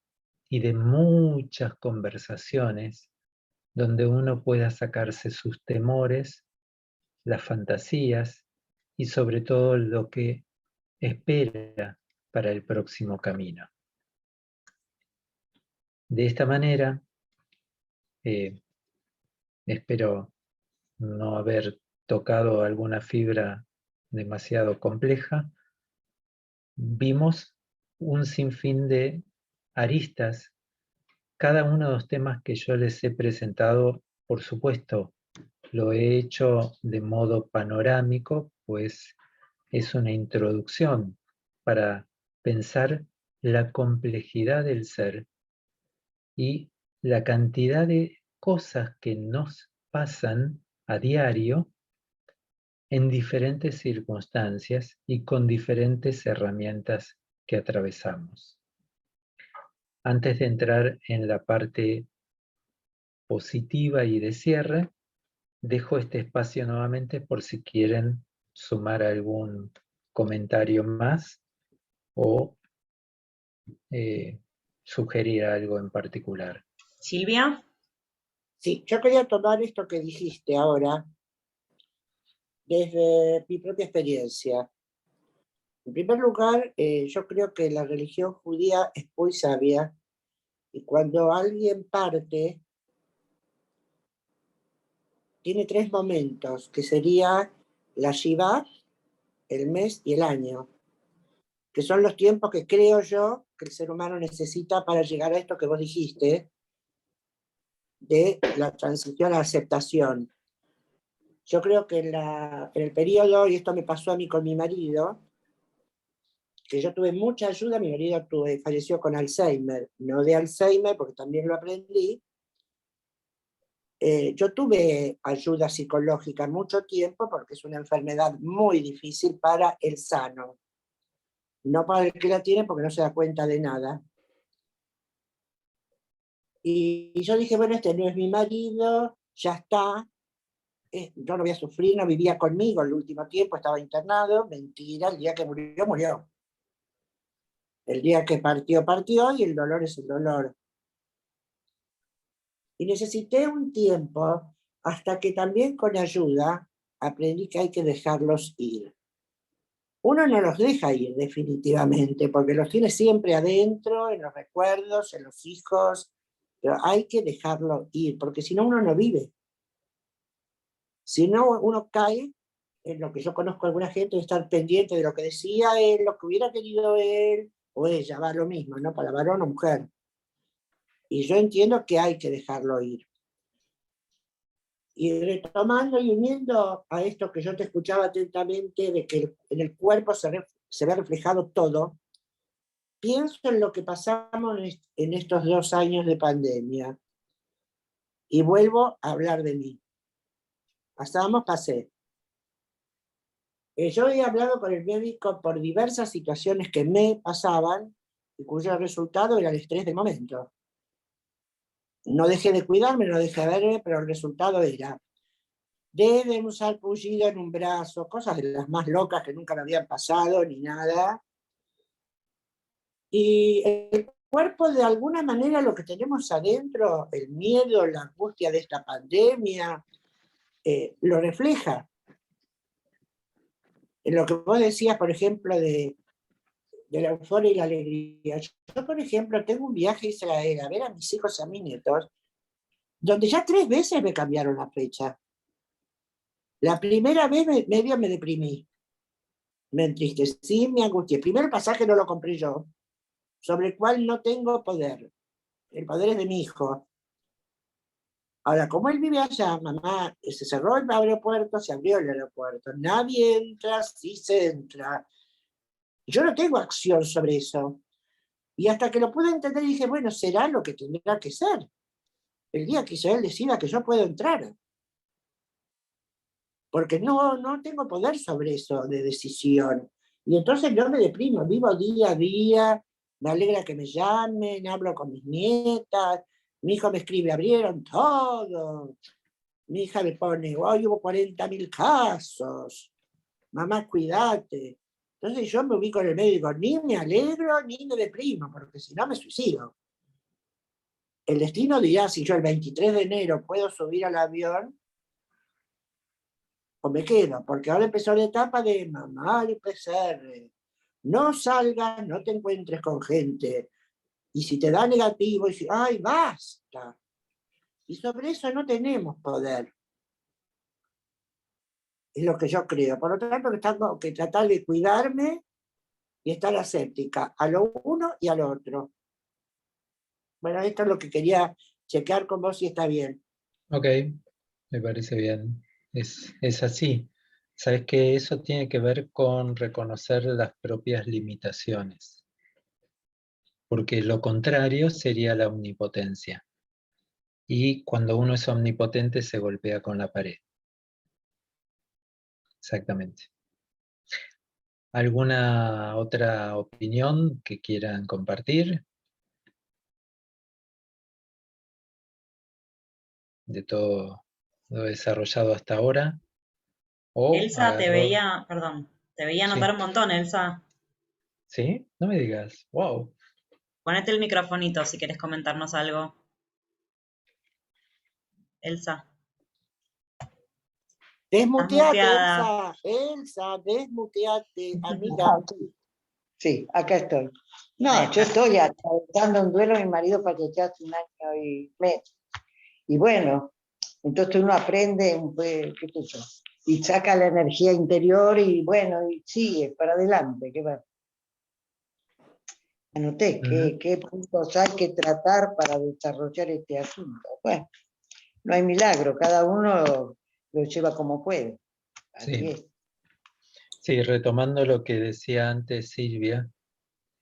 B: y de muchas conversaciones donde uno pueda sacarse sus temores, las fantasías y sobre todo lo que espera para el próximo camino. De esta manera, espero no haber tocado alguna fibra demasiado compleja, vimos un sinfín de aristas. Cada uno de los temas que yo les he presentado, por supuesto, lo he hecho de modo panorámico, pues es una introducción para pensar la complejidad del ser y la cantidad de cosas que nos pasan a diario en diferentes circunstancias y con diferentes herramientas que atravesamos. Antes de entrar en la parte positiva y de cierre, dejo este espacio nuevamente por si quieren sumar algún comentario más o sugerir algo en particular.
A: Silvia.
C: Sí, yo quería tomar esto que dijiste ahora desde mi propia experiencia. En primer lugar, yo creo que la religión judía es muy sabia y cuando alguien parte, tiene 3 momentos, que sería la Shiva, el mes y el año, que son los tiempos que creo yo que el ser humano necesita para llegar a esto que vos dijiste, de la transición a la aceptación. Yo creo que en el periodo, y esto me pasó a mí con mi marido, que yo tuve mucha ayuda, mi marido falleció con Alzheimer, no de Alzheimer, porque también lo aprendí. Yo tuve ayuda psicológica mucho tiempo, porque es una enfermedad muy difícil para el sano. No para el que la tiene, porque no se da cuenta de nada. Y yo dije, bueno, este no es mi marido, ya está, yo no voy a sufrir, no vivía conmigo el último tiempo, estaba internado, mentira, el día que murió, murió. El día que partió, partió, y el dolor es el dolor. Y necesité un tiempo hasta que también con ayuda aprendí que hay que dejarlos ir. Uno no los deja ir definitivamente, porque los tiene siempre adentro, en los recuerdos, en los hijos, pero hay que dejarlo ir, porque si no uno no vive. Si no, uno cae en lo que yo conozco a alguna gente, de estar pendiente de lo que decía él, lo que hubiera querido él, o ella, va lo mismo, ¿no? Para varón o mujer. Y yo entiendo que hay que dejarlo ir. Y retomando y uniendo a esto que yo te escuchaba atentamente, de que en el cuerpo se ve reflejado todo, pienso en lo que pasamos en estos 2 años de pandemia. Y vuelvo a hablar de mí. Pasé. Yo he hablado con el médico por diversas situaciones que me pasaban y cuyo resultado era el estrés del momento. No dejé de cuidarme, no dejé de verme, pero el resultado era de un sarpullido en un brazo, cosas de las más locas que nunca me habían pasado ni nada. Y el cuerpo, de alguna manera, lo que tenemos adentro, el miedo, la angustia de esta pandemia, lo refleja. En lo que vos decías, por ejemplo, de la euforia y la alegría. Yo, por ejemplo, tengo un viaje a Israel a ver a mis hijos y a mis nietos, donde ya 3 veces me cambiaron la fecha. La primera vez medio me deprimí, me entristecí, me angustié. El primer pasaje no lo compré yo, sobre el cual no tengo poder. El poder es de mi hijo. Ahora, como él vive allá, mamá, se cerró el aeropuerto, se abrió el aeropuerto. Nadie entra, sí se entra. Yo no tengo acción sobre eso. Y hasta que lo pude entender dije, bueno, será lo que tendrá que ser. El día que Israel decida que yo puedo entrar. Porque no tengo poder sobre eso de decisión. Y entonces no me deprimo, vivo día a día, me alegra que me llamen, hablo con mis nietas, mi hijo me escribe, abrieron todo. Mi hija me pone, hoy hubo 40.000 casos, mamá, cuídate. Entonces yo me ubico en el medio y digo, ni me alegro ni me deprimo, porque si no me suicido. El destino dirá si yo el 23 de enero puedo subir al avión o me quedo, porque ahora empezó la etapa de mamá y PCR. No salgas, no te encuentres con gente. Y si te da negativo, y ¡ay, basta! Y sobre eso no tenemos poder. Es lo que yo creo. Por lo tanto, tengo que tratar de cuidarme y está la séptica, a lo uno y al otro. Bueno, esto es lo que quería chequear con vos si está bien.
B: Ok, me parece bien. Es así. Sabes que eso tiene que ver con reconocer las propias limitaciones, porque lo contrario sería la omnipotencia. Y cuando uno es omnipotente se golpea con la pared. Exactamente. ¿Alguna otra opinión que quieran compartir de todo lo desarrollado hasta ahora? ¿O
A: Elsa, te
B: agarró?
A: veía, perdón, te veía anotar
B: Sí,
A: un montón, Elsa.
B: ¿sí? No me digas. Wow.
A: Ponete el microfonito si quieres comentarnos algo. Elsa, estás
C: Desmuteate,
A: muteada.
C: Elsa, Elsa, desmuteate, amiga.
D: Sí, acá estoy.
A: Ahí
D: No, yo
A: está.
D: estoy atravesando un duelo, mi marido falleció hace un año y mes. Y bueno, entonces uno aprende, qué sé yo, y saca la energía interior y bueno, y sigue para adelante. Anoté
B: Ujú.
D: qué puntos hay que tratar para desarrollar este asunto. Bueno, no hay milagro, cada uno lo lleva como puede. Así
B: Sí,
D: es.
B: sí, retomando lo que decía antes Silvia,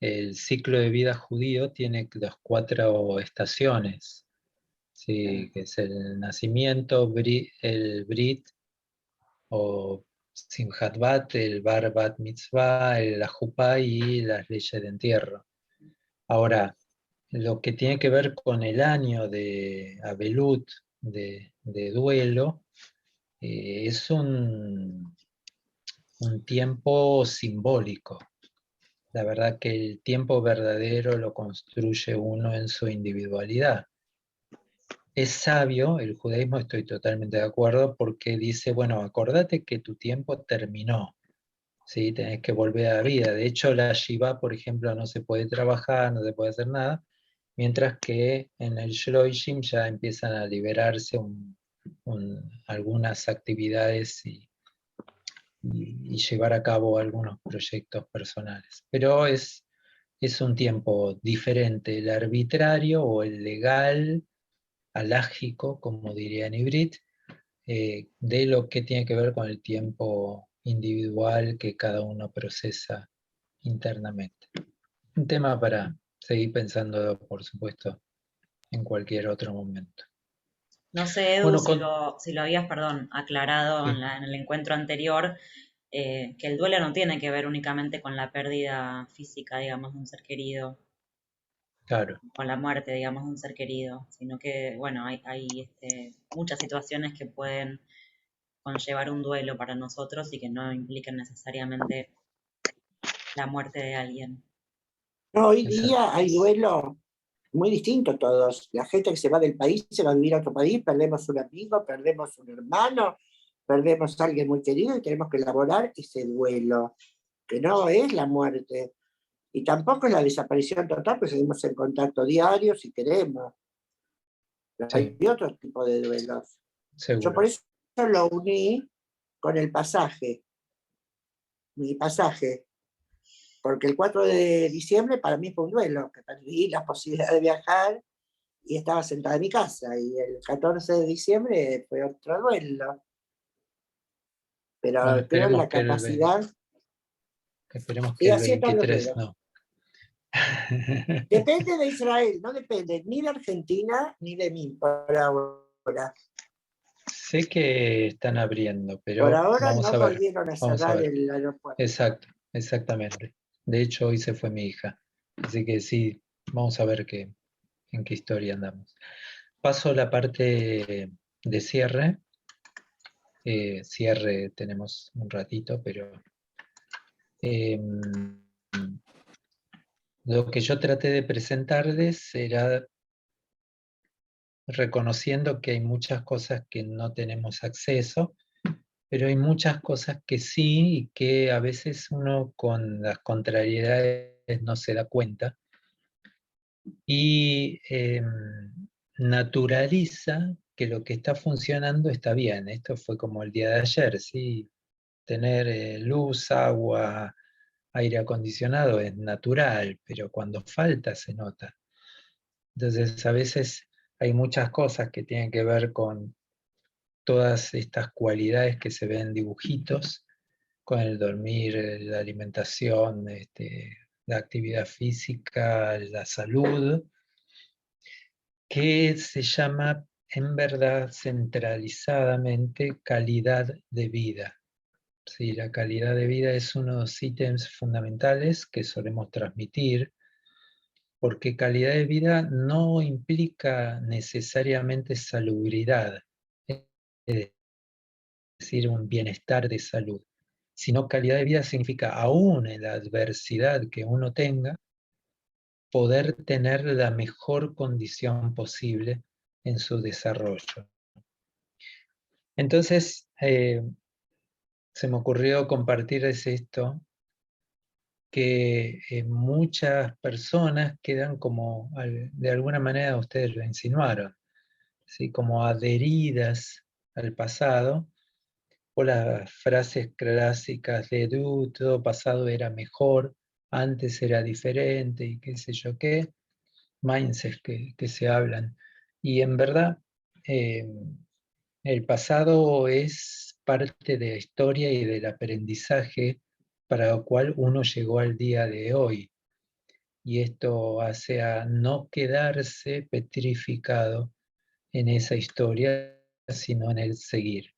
B: el ciclo de vida judío tiene las 4 estaciones, sí, que es el nacimiento, el Brit o Simchat Bat, el Bar Bat Mitzvah, la Jupá y las leyes de entierro. Ahora, lo que tiene que ver con el año de Abelut, de duelo, es un tiempo simbólico. La verdad que el tiempo verdadero lo construye uno en su individualidad. Es sabio, el judaísmo estoy totalmente de acuerdo, porque dice, bueno, acordate que tu tiempo terminó, ¿sí? Tenés que volver a la vida. De hecho, la Shiva, por ejemplo, no se puede trabajar, no se puede hacer nada, mientras que en el Shloishim ya empiezan a liberarse algunas actividades y llevar a cabo algunos proyectos personales. Pero es un tiempo diferente, el arbitrario o el legal, alágico, como diría en hibrid, de lo que tiene que ver con el tiempo individual que cada uno procesa internamente. Un tema para seguir pensando, por supuesto, en cualquier otro momento.
A: No sé, Edu,
B: Bueno,
A: si lo habías, perdón, aclarado
B: sí,
A: en el encuentro anterior, que el duelo no tiene que ver únicamente con la pérdida física, digamos, de un ser querido,
B: claro,
A: con la muerte, digamos, de un ser querido, sino que, bueno, hay muchas situaciones que pueden conllevar un duelo para nosotros y que no implican necesariamente la muerte de alguien.
C: No, hoy
B: exacto.
C: día hay duelo muy distinto todos. La gente que se va del país, se va a vivir a otro país, perdemos un amigo, perdemos un hermano, perdemos a alguien muy querido y tenemos que elaborar ese duelo, que no es la muerte. Y tampoco es la desaparición total, pues seguimos en contacto diario si queremos. Hay
B: Sí,
C: otro tipo de duelos. Yo
B: seguro.
C: por eso lo uní con el pasaje, mi pasaje, porque el 4 de diciembre para mí fue un duelo, que perdí la posibilidad de viajar y estaba sentada en mi casa, y el 14 de diciembre fue otro duelo,
B: Bueno,
C: pero creo en la capacidad,
B: esperemos que
C: y
B: el
C: así están los
B: 23
C: duelos.
B: no.
C: Depende de Israel, no depende ni de Argentina ni de mí por ahora.
B: Sé que están abriendo,
C: Por
B: pero
C: ahora
B: vamos
C: no
B: a ver,
C: volvieron a
B: vamos a
C: cerrar
B: ver.
C: el aeropuerto.
B: Exacto, exactamente. De hecho, hoy se fue mi hija. Así que sí, vamos a ver en qué historia andamos. Paso a la parte de cierre. Cierre tenemos un ratito, pero em, lo que yo traté de presentarles era reconociendo que hay muchas cosas que no tenemos acceso, pero hay muchas cosas que sí y que a veces uno con las contrariedades no se da cuenta y naturaliza que lo que está funcionando está bien. Esto fue como el día de ayer, ¿sí? Tener luz, agua, aire acondicionado es natural, pero cuando falta se nota. Entonces a veces hay muchas cosas que tienen que ver con todas estas cualidades que se ven en dibujitos, con el dormir, la alimentación, la actividad física, la salud, que se llama en verdad centralizadamente calidad de vida. Sí, la calidad de vida es uno de los ítems fundamentales que solemos transmitir, porque calidad de vida no implica necesariamente salubridad, es decir, un bienestar de salud, sino calidad de vida significa, aún en la adversidad que uno tenga, poder tener la mejor condición posible en su desarrollo. Entonces, se me ocurrió compartirles esto, que muchas personas quedan como, de alguna manera ustedes lo insinuaron, ¿sí? Como adheridas al pasado, o las frases clásicas de todo pasado era mejor, antes era diferente y qué sé yo qué, mindsets que se hablan. Y en verdad, eh, el pasado es parte de la historia y del aprendizaje para lo cual uno llegó al día de hoy. Y esto hace a no quedarse petrificado en esa historia, sino en el seguir.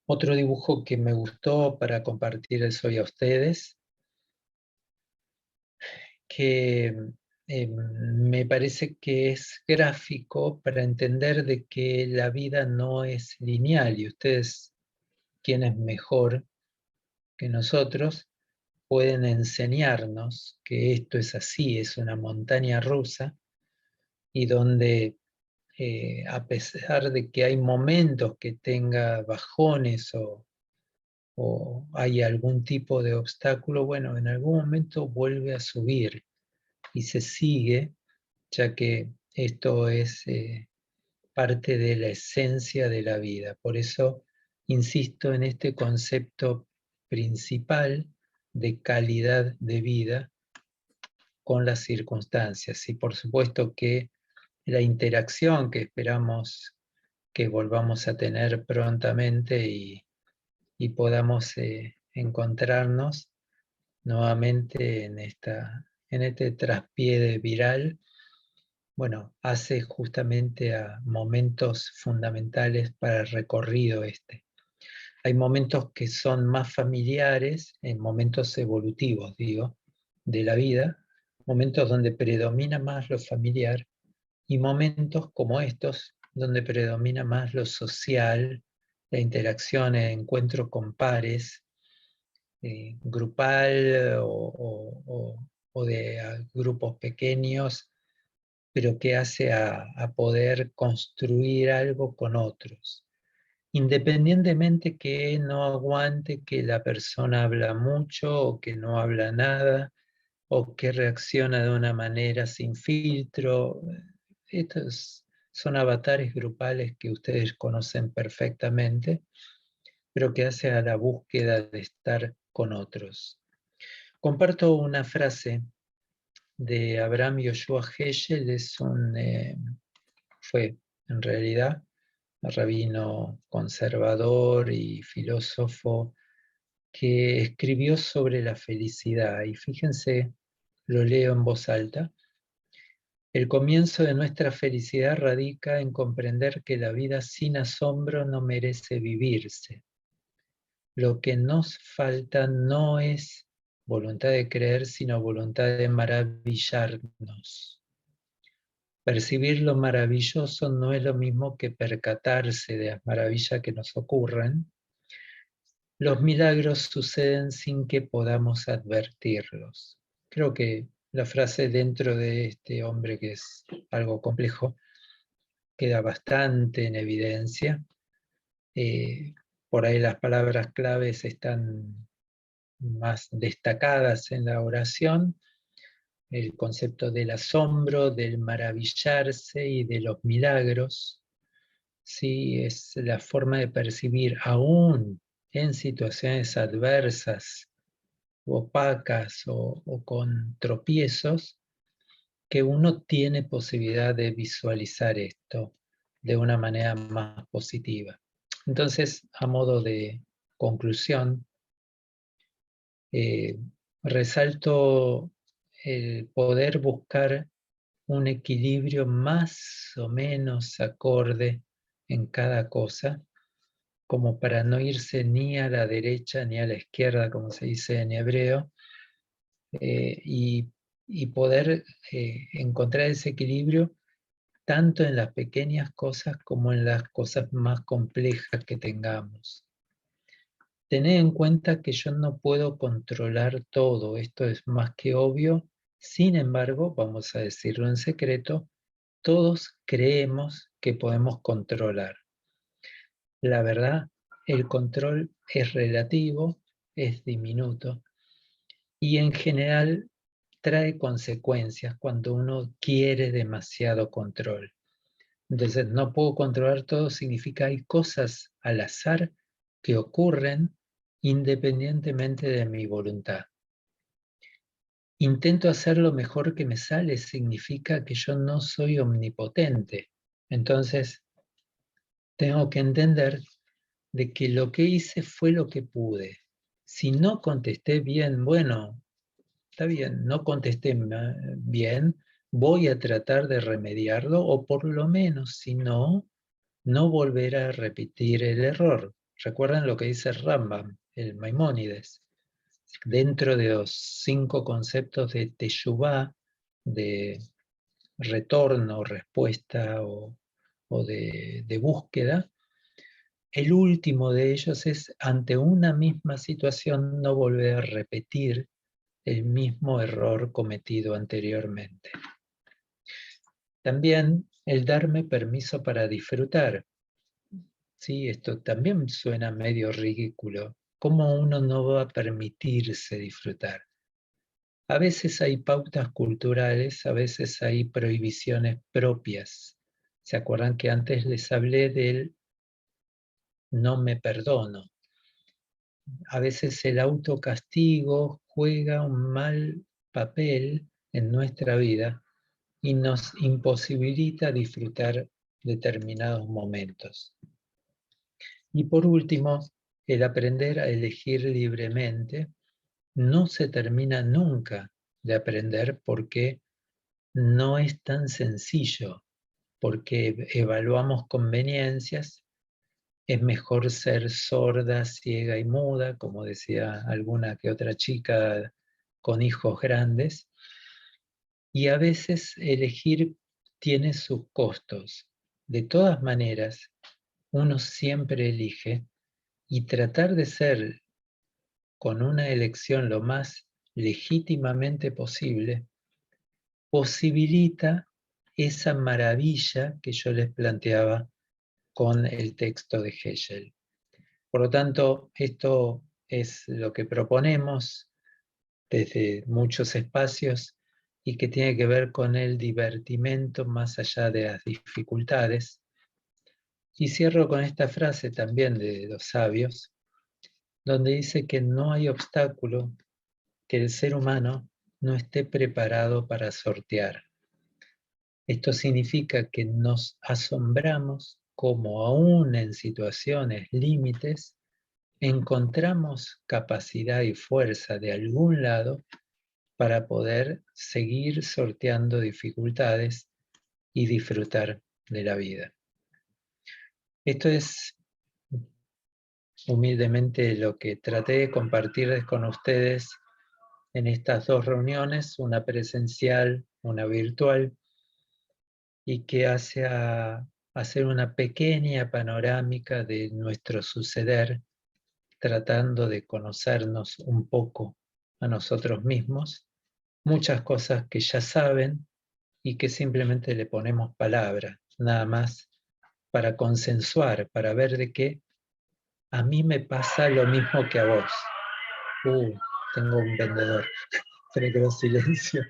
B: Otro dibujo que me gustó para compartirles hoy a ustedes, que me parece que es gráfico para entender de que la vida no es lineal, y ustedes, quienes mejor que nosotros, pueden enseñarnos que esto es así, es una montaña rusa, y donde a pesar de que hay momentos que tenga bajones o hay algún tipo de obstáculo, bueno, en algún momento vuelve a subir y se sigue, ya que esto es parte de la esencia de la vida. Por eso insisto en este concepto principal de calidad de vida con las circunstancias. Y por supuesto que la interacción que esperamos que volvamos a tener prontamente y podamos encontrarnos nuevamente en este traspié viral, bueno, hace justamente a momentos fundamentales para el recorrido este. Hay momentos que son más familiares, en momentos evolutivos, digo, de la vida, momentos donde predomina más lo familiar, y momentos como estos, donde predomina más lo social, la interacción, el encuentro con pares, grupal o de grupos pequeños, pero que hace a poder construir algo con otros. Independientemente que no aguante que la persona habla mucho o que no habla nada, o que reacciona de una manera sin filtro. Estos son avatares grupales que ustedes conocen perfectamente, pero que hace a la búsqueda de estar con otros. Comparto una frase de Abraham Yoshua Heschel, fue en realidad rabino conservador y filósofo que escribió sobre la felicidad. Y fíjense, lo leo en voz alta. El comienzo de nuestra felicidad radica en comprender que la vida sin asombro no merece vivirse. Lo que nos falta no es voluntad de creer, sino voluntad de maravillarnos. Percibir lo maravilloso no es lo mismo que percatarse de las maravillas que nos ocurren. Los milagros suceden sin que podamos advertirlos. Creo que la frase dentro de este hombre, que es algo complejo, queda bastante en evidencia. Por ahí las palabras claves están más destacadas en la oración. El concepto del asombro, del maravillarse y de los milagros. Sí, es la forma de percibir aún en situaciones adversas opacas o con tropiezos, que uno tiene posibilidad de visualizar esto de una manera más positiva. Entonces, a modo de conclusión, resalto el poder buscar un equilibrio más o menos acorde en cada cosa, como para no irse ni a la derecha ni a la izquierda, como se dice en hebreo, y poder encontrar ese equilibrio tanto en las pequeñas cosas como en las cosas más complejas que tengamos. Tened en cuenta que yo no puedo controlar todo, esto es más que obvio. Sin embargo, vamos a decirlo en secreto, todos creemos que podemos controlar. La verdad, el control es relativo, es diminuto y en general trae consecuencias cuando uno quiere demasiado control. Entonces, no puedo controlar todo significa hay cosas al azar que ocurren independientemente de mi voluntad. Intento hacer lo mejor que me sale significa que yo no soy omnipotente. Entonces, tengo que entender de que lo que hice fue lo que pude. Si no contesté bien, bueno, está bien, no contesté bien, voy a tratar de remediarlo o por lo menos, si no, no volver a repetir el error. ¿Recuerdan lo que dice Rambam, el Maimónides? Dentro de los 5 conceptos de Teshuvá, de retorno, respuesta o de búsqueda, el último de ellos es, ante una misma situación, no volver a repetir el mismo error cometido anteriormente. También el darme permiso para disfrutar. Sí, esto también suena medio ridículo. ¿Cómo uno no va a permitirse disfrutar? A veces hay pautas culturales, a veces hay prohibiciones propias. ¿Se acuerdan que antes les hablé del no me perdono? A veces el autocastigo juega un mal papel en nuestra vida y nos imposibilita disfrutar determinados momentos. Y por último, el aprender a elegir libremente no se termina nunca de aprender porque no es tan sencillo, porque evaluamos conveniencias. Es mejor ser sorda, ciega y muda, como decía alguna que otra chica con hijos grandes. Y a veces elegir tiene sus costos. De todas maneras, uno siempre elige y tratar de ser con una elección lo más legítimamente posible posibilita esa maravilla que yo les planteaba con el texto de Hegel. Por lo tanto, esto es lo que proponemos desde muchos espacios y que tiene que ver con el divertimento más allá de las dificultades. Y cierro con esta frase también de los sabios, donde dice que no hay obstáculo que el ser humano no esté preparado para sortear. Esto significa que nos asombramos como aún en situaciones límites encontramos capacidad y fuerza de algún lado para poder seguir sorteando dificultades y disfrutar de la vida. Esto es humildemente lo que traté de compartir con ustedes en estas 2 reuniones, una presencial, una virtual, y que hace a hacer una pequeña panorámica de nuestro suceder, tratando de conocernos un poco a nosotros mismos, muchas cosas que ya saben y que simplemente le ponemos palabra, nada más para consensuar, para ver de qué a mí me pasa lo mismo que a vos. Tengo un vendedor, pero creo silencio.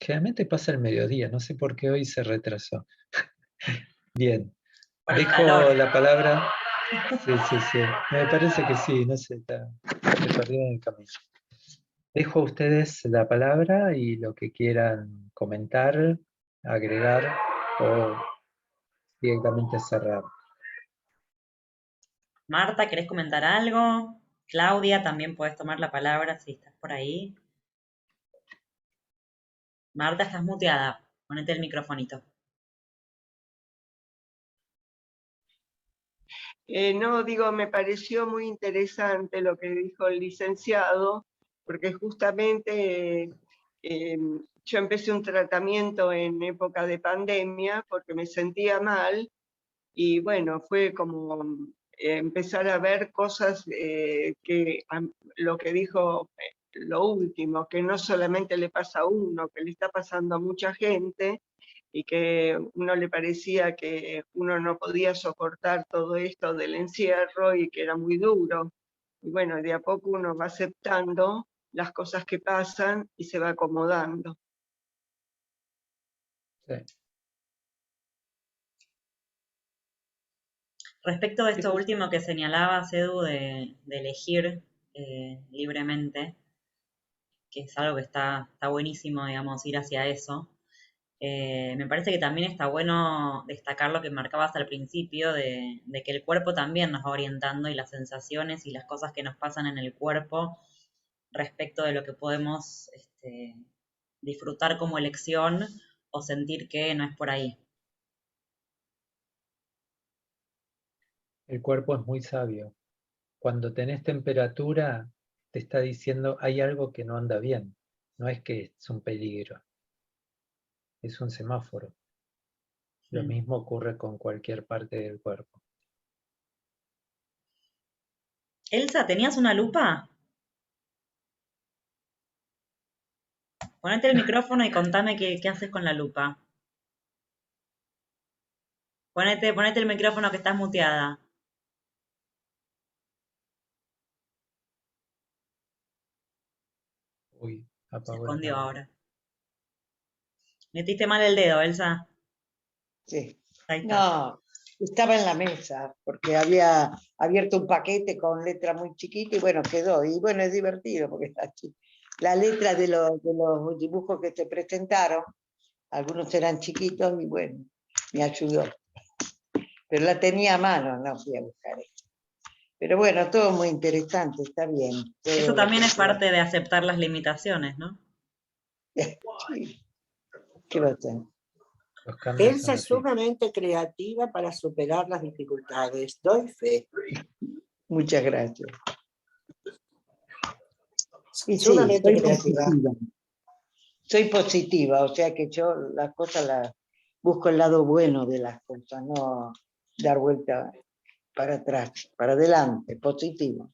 B: Generalmente pasa el mediodía, no sé por qué hoy se retrasó. Bien,
A: Por el
B: Dejo
A: calor.
B: la palabra. Sí, sí, sí. Me parece que sí, no sé, se perdió en el camino. Dejo a ustedes la palabra y lo que quieran comentar, agregar o directamente cerrar.
A: Marta, ¿querés comentar algo? Claudia, también puedes tomar la palabra si estás por ahí. Marta, estás muteada. Ponete el microfonito.
E: No, digo, me pareció muy interesante lo que dijo el licenciado, porque justamente yo empecé un tratamiento en época de pandemia porque me sentía mal y bueno, fue como empezar a ver cosas lo que dijo, lo último, que no solamente le pasa a uno, que le está pasando a mucha gente y que uno le parecía que uno no podía soportar todo esto del encierro y que era muy duro. Y bueno, de a poco uno va aceptando las cosas que pasan y se va acomodando.
B: Sí.
A: Respecto de esto último que señalabas, Edu, de elegir libremente, que es algo que está buenísimo, digamos, ir hacia eso. Me parece que también está bueno destacar lo que marcabas al principio, de que el cuerpo también nos va orientando y las sensaciones y las cosas que nos pasan en el cuerpo respecto de lo que podemos disfrutar como elección o sentir que no es por ahí.
B: El cuerpo es muy sabio. Cuando tenés temperatura, te está diciendo hay algo que no anda bien. No es que es un peligro, es un semáforo. Lo mismo ocurre con cualquier parte del cuerpo.
A: Elsa, ¿tenías una lupa? Ponete el micrófono y contame qué haces con la lupa. Ponete el micrófono que estás muteada.
B: Uy,
A: Se
B: apagó la
A: escondió
B: cámara.
A: ahora. Metiste mal el dedo, Elsa.
D: Sí.
A: Ahí está.
D: No, estaba en la mesa porque había abierto un paquete con letra muy chiquita y bueno, quedó. Y bueno, es divertido porque la letra de los dibujos que te presentaron, algunos eran chiquitos y bueno, me ayudó. Pero la tenía a mano, no fui a buscar eso. Pero bueno, todo muy interesante, está bien.
A: Eso
D: Todo lo
A: también
D: que
A: es
D: sea.
A: parte de aceptar las limitaciones, ¿no?
D: Sí, ¿qué va a ser?
B: Los cambios
C: Elsa
B: son
C: es
B: así.
C: sumamente creativa para superar las dificultades. Doy fe.
D: Muchas gracias. Y sí,
C: Sumamente
D: soy
C: creativa.
D: positiva. Soy positiva, o sea que yo las cosas las busco el lado bueno de las cosas, no dar vuelta para atrás, para adelante, positivo.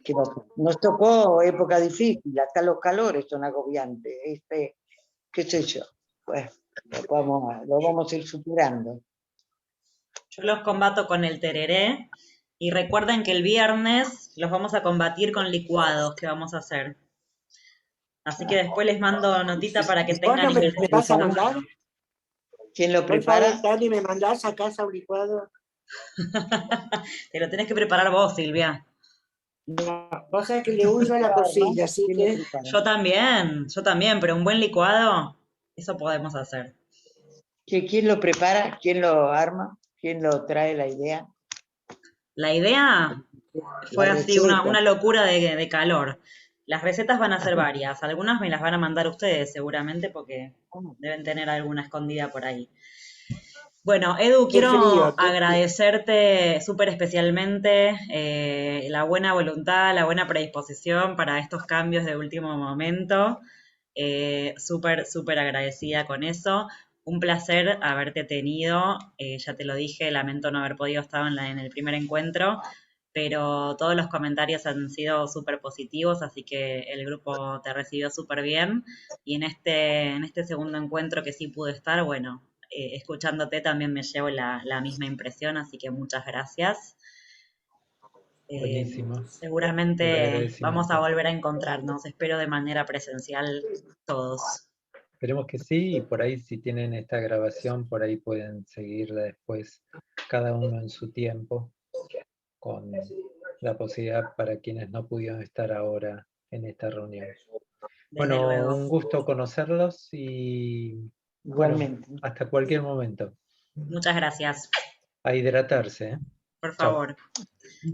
D: ¿Qué va a ser? Nos tocó época difícil, hasta los calores son agobiantes, qué sé yo, pues lo vamos a ir superando.
A: Yo los combato con el tereré y recuerden que el viernes los vamos a combatir con licuados que vamos a hacer. Así que después les mando notita para que
C: ¿Vos
A: tengan
C: no me vas a
A: ingredientes a
C: mandar?
A: mano.
D: ¿Quién lo
C: Por favor,
D: prepara?
C: Tani, ¿me mandás a casa un licuado?
A: Te lo tenés que preparar vos, Silvia.
C: No, vos sabés que le huyo a la
D: Arma,
C: cocina, así
D: ¿quién lo
C: que
D: prepara?
A: Yo también, pero un buen licuado, eso podemos hacer.
D: ¿Quién lo prepara? ¿Quién lo arma? ¿Quién lo trae la idea?
A: La idea
D: La
A: fue así
D: receta.
A: una locura de calor. Las recetas van a ser varias, algunas me las van a mandar ustedes seguramente porque deben tener alguna escondida por ahí. Bueno, Edu,
C: qué
A: quiero
C: frío, qué frío.
A: agradecerte súper especialmente la buena voluntad, la buena predisposición para estos cambios de último momento. Súper, súper agradecida con eso. Un placer haberte tenido. Ya te lo dije, lamento no haber podido estar en el primer encuentro, pero todos los comentarios han sido súper positivos, así que el grupo te recibió súper bien. Y en este segundo encuentro que sí pude estar, bueno, escuchándote también me llevo la misma impresión, así que muchas gracias.
B: Buenísimo. El
A: Seguramente vamos a
B: agradecimiento.
A: volver a encontrarnos, espero de manera presencial todos.
B: Esperemos que sí, y por ahí si tienen esta grabación, por ahí pueden seguirla después, cada uno en su tiempo, con la posibilidad para quienes no pudieron estar ahora en esta reunión.
A: Desde
B: Bueno,
A: luego.
B: un gusto conocerlos y bueno,
D: Igualmente.
B: hasta cualquier momento.
A: Muchas gracias.
B: A hidratarse, ¿eh?
A: Por
B: Chao.
A: favor.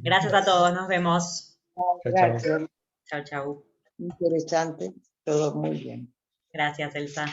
A: Gracias a todos. Nos vemos.
B: Chao, chao.
D: Gracias.
A: Chau, chau.
D: Interesante. Todo muy bien.
A: Gracias, Elsa.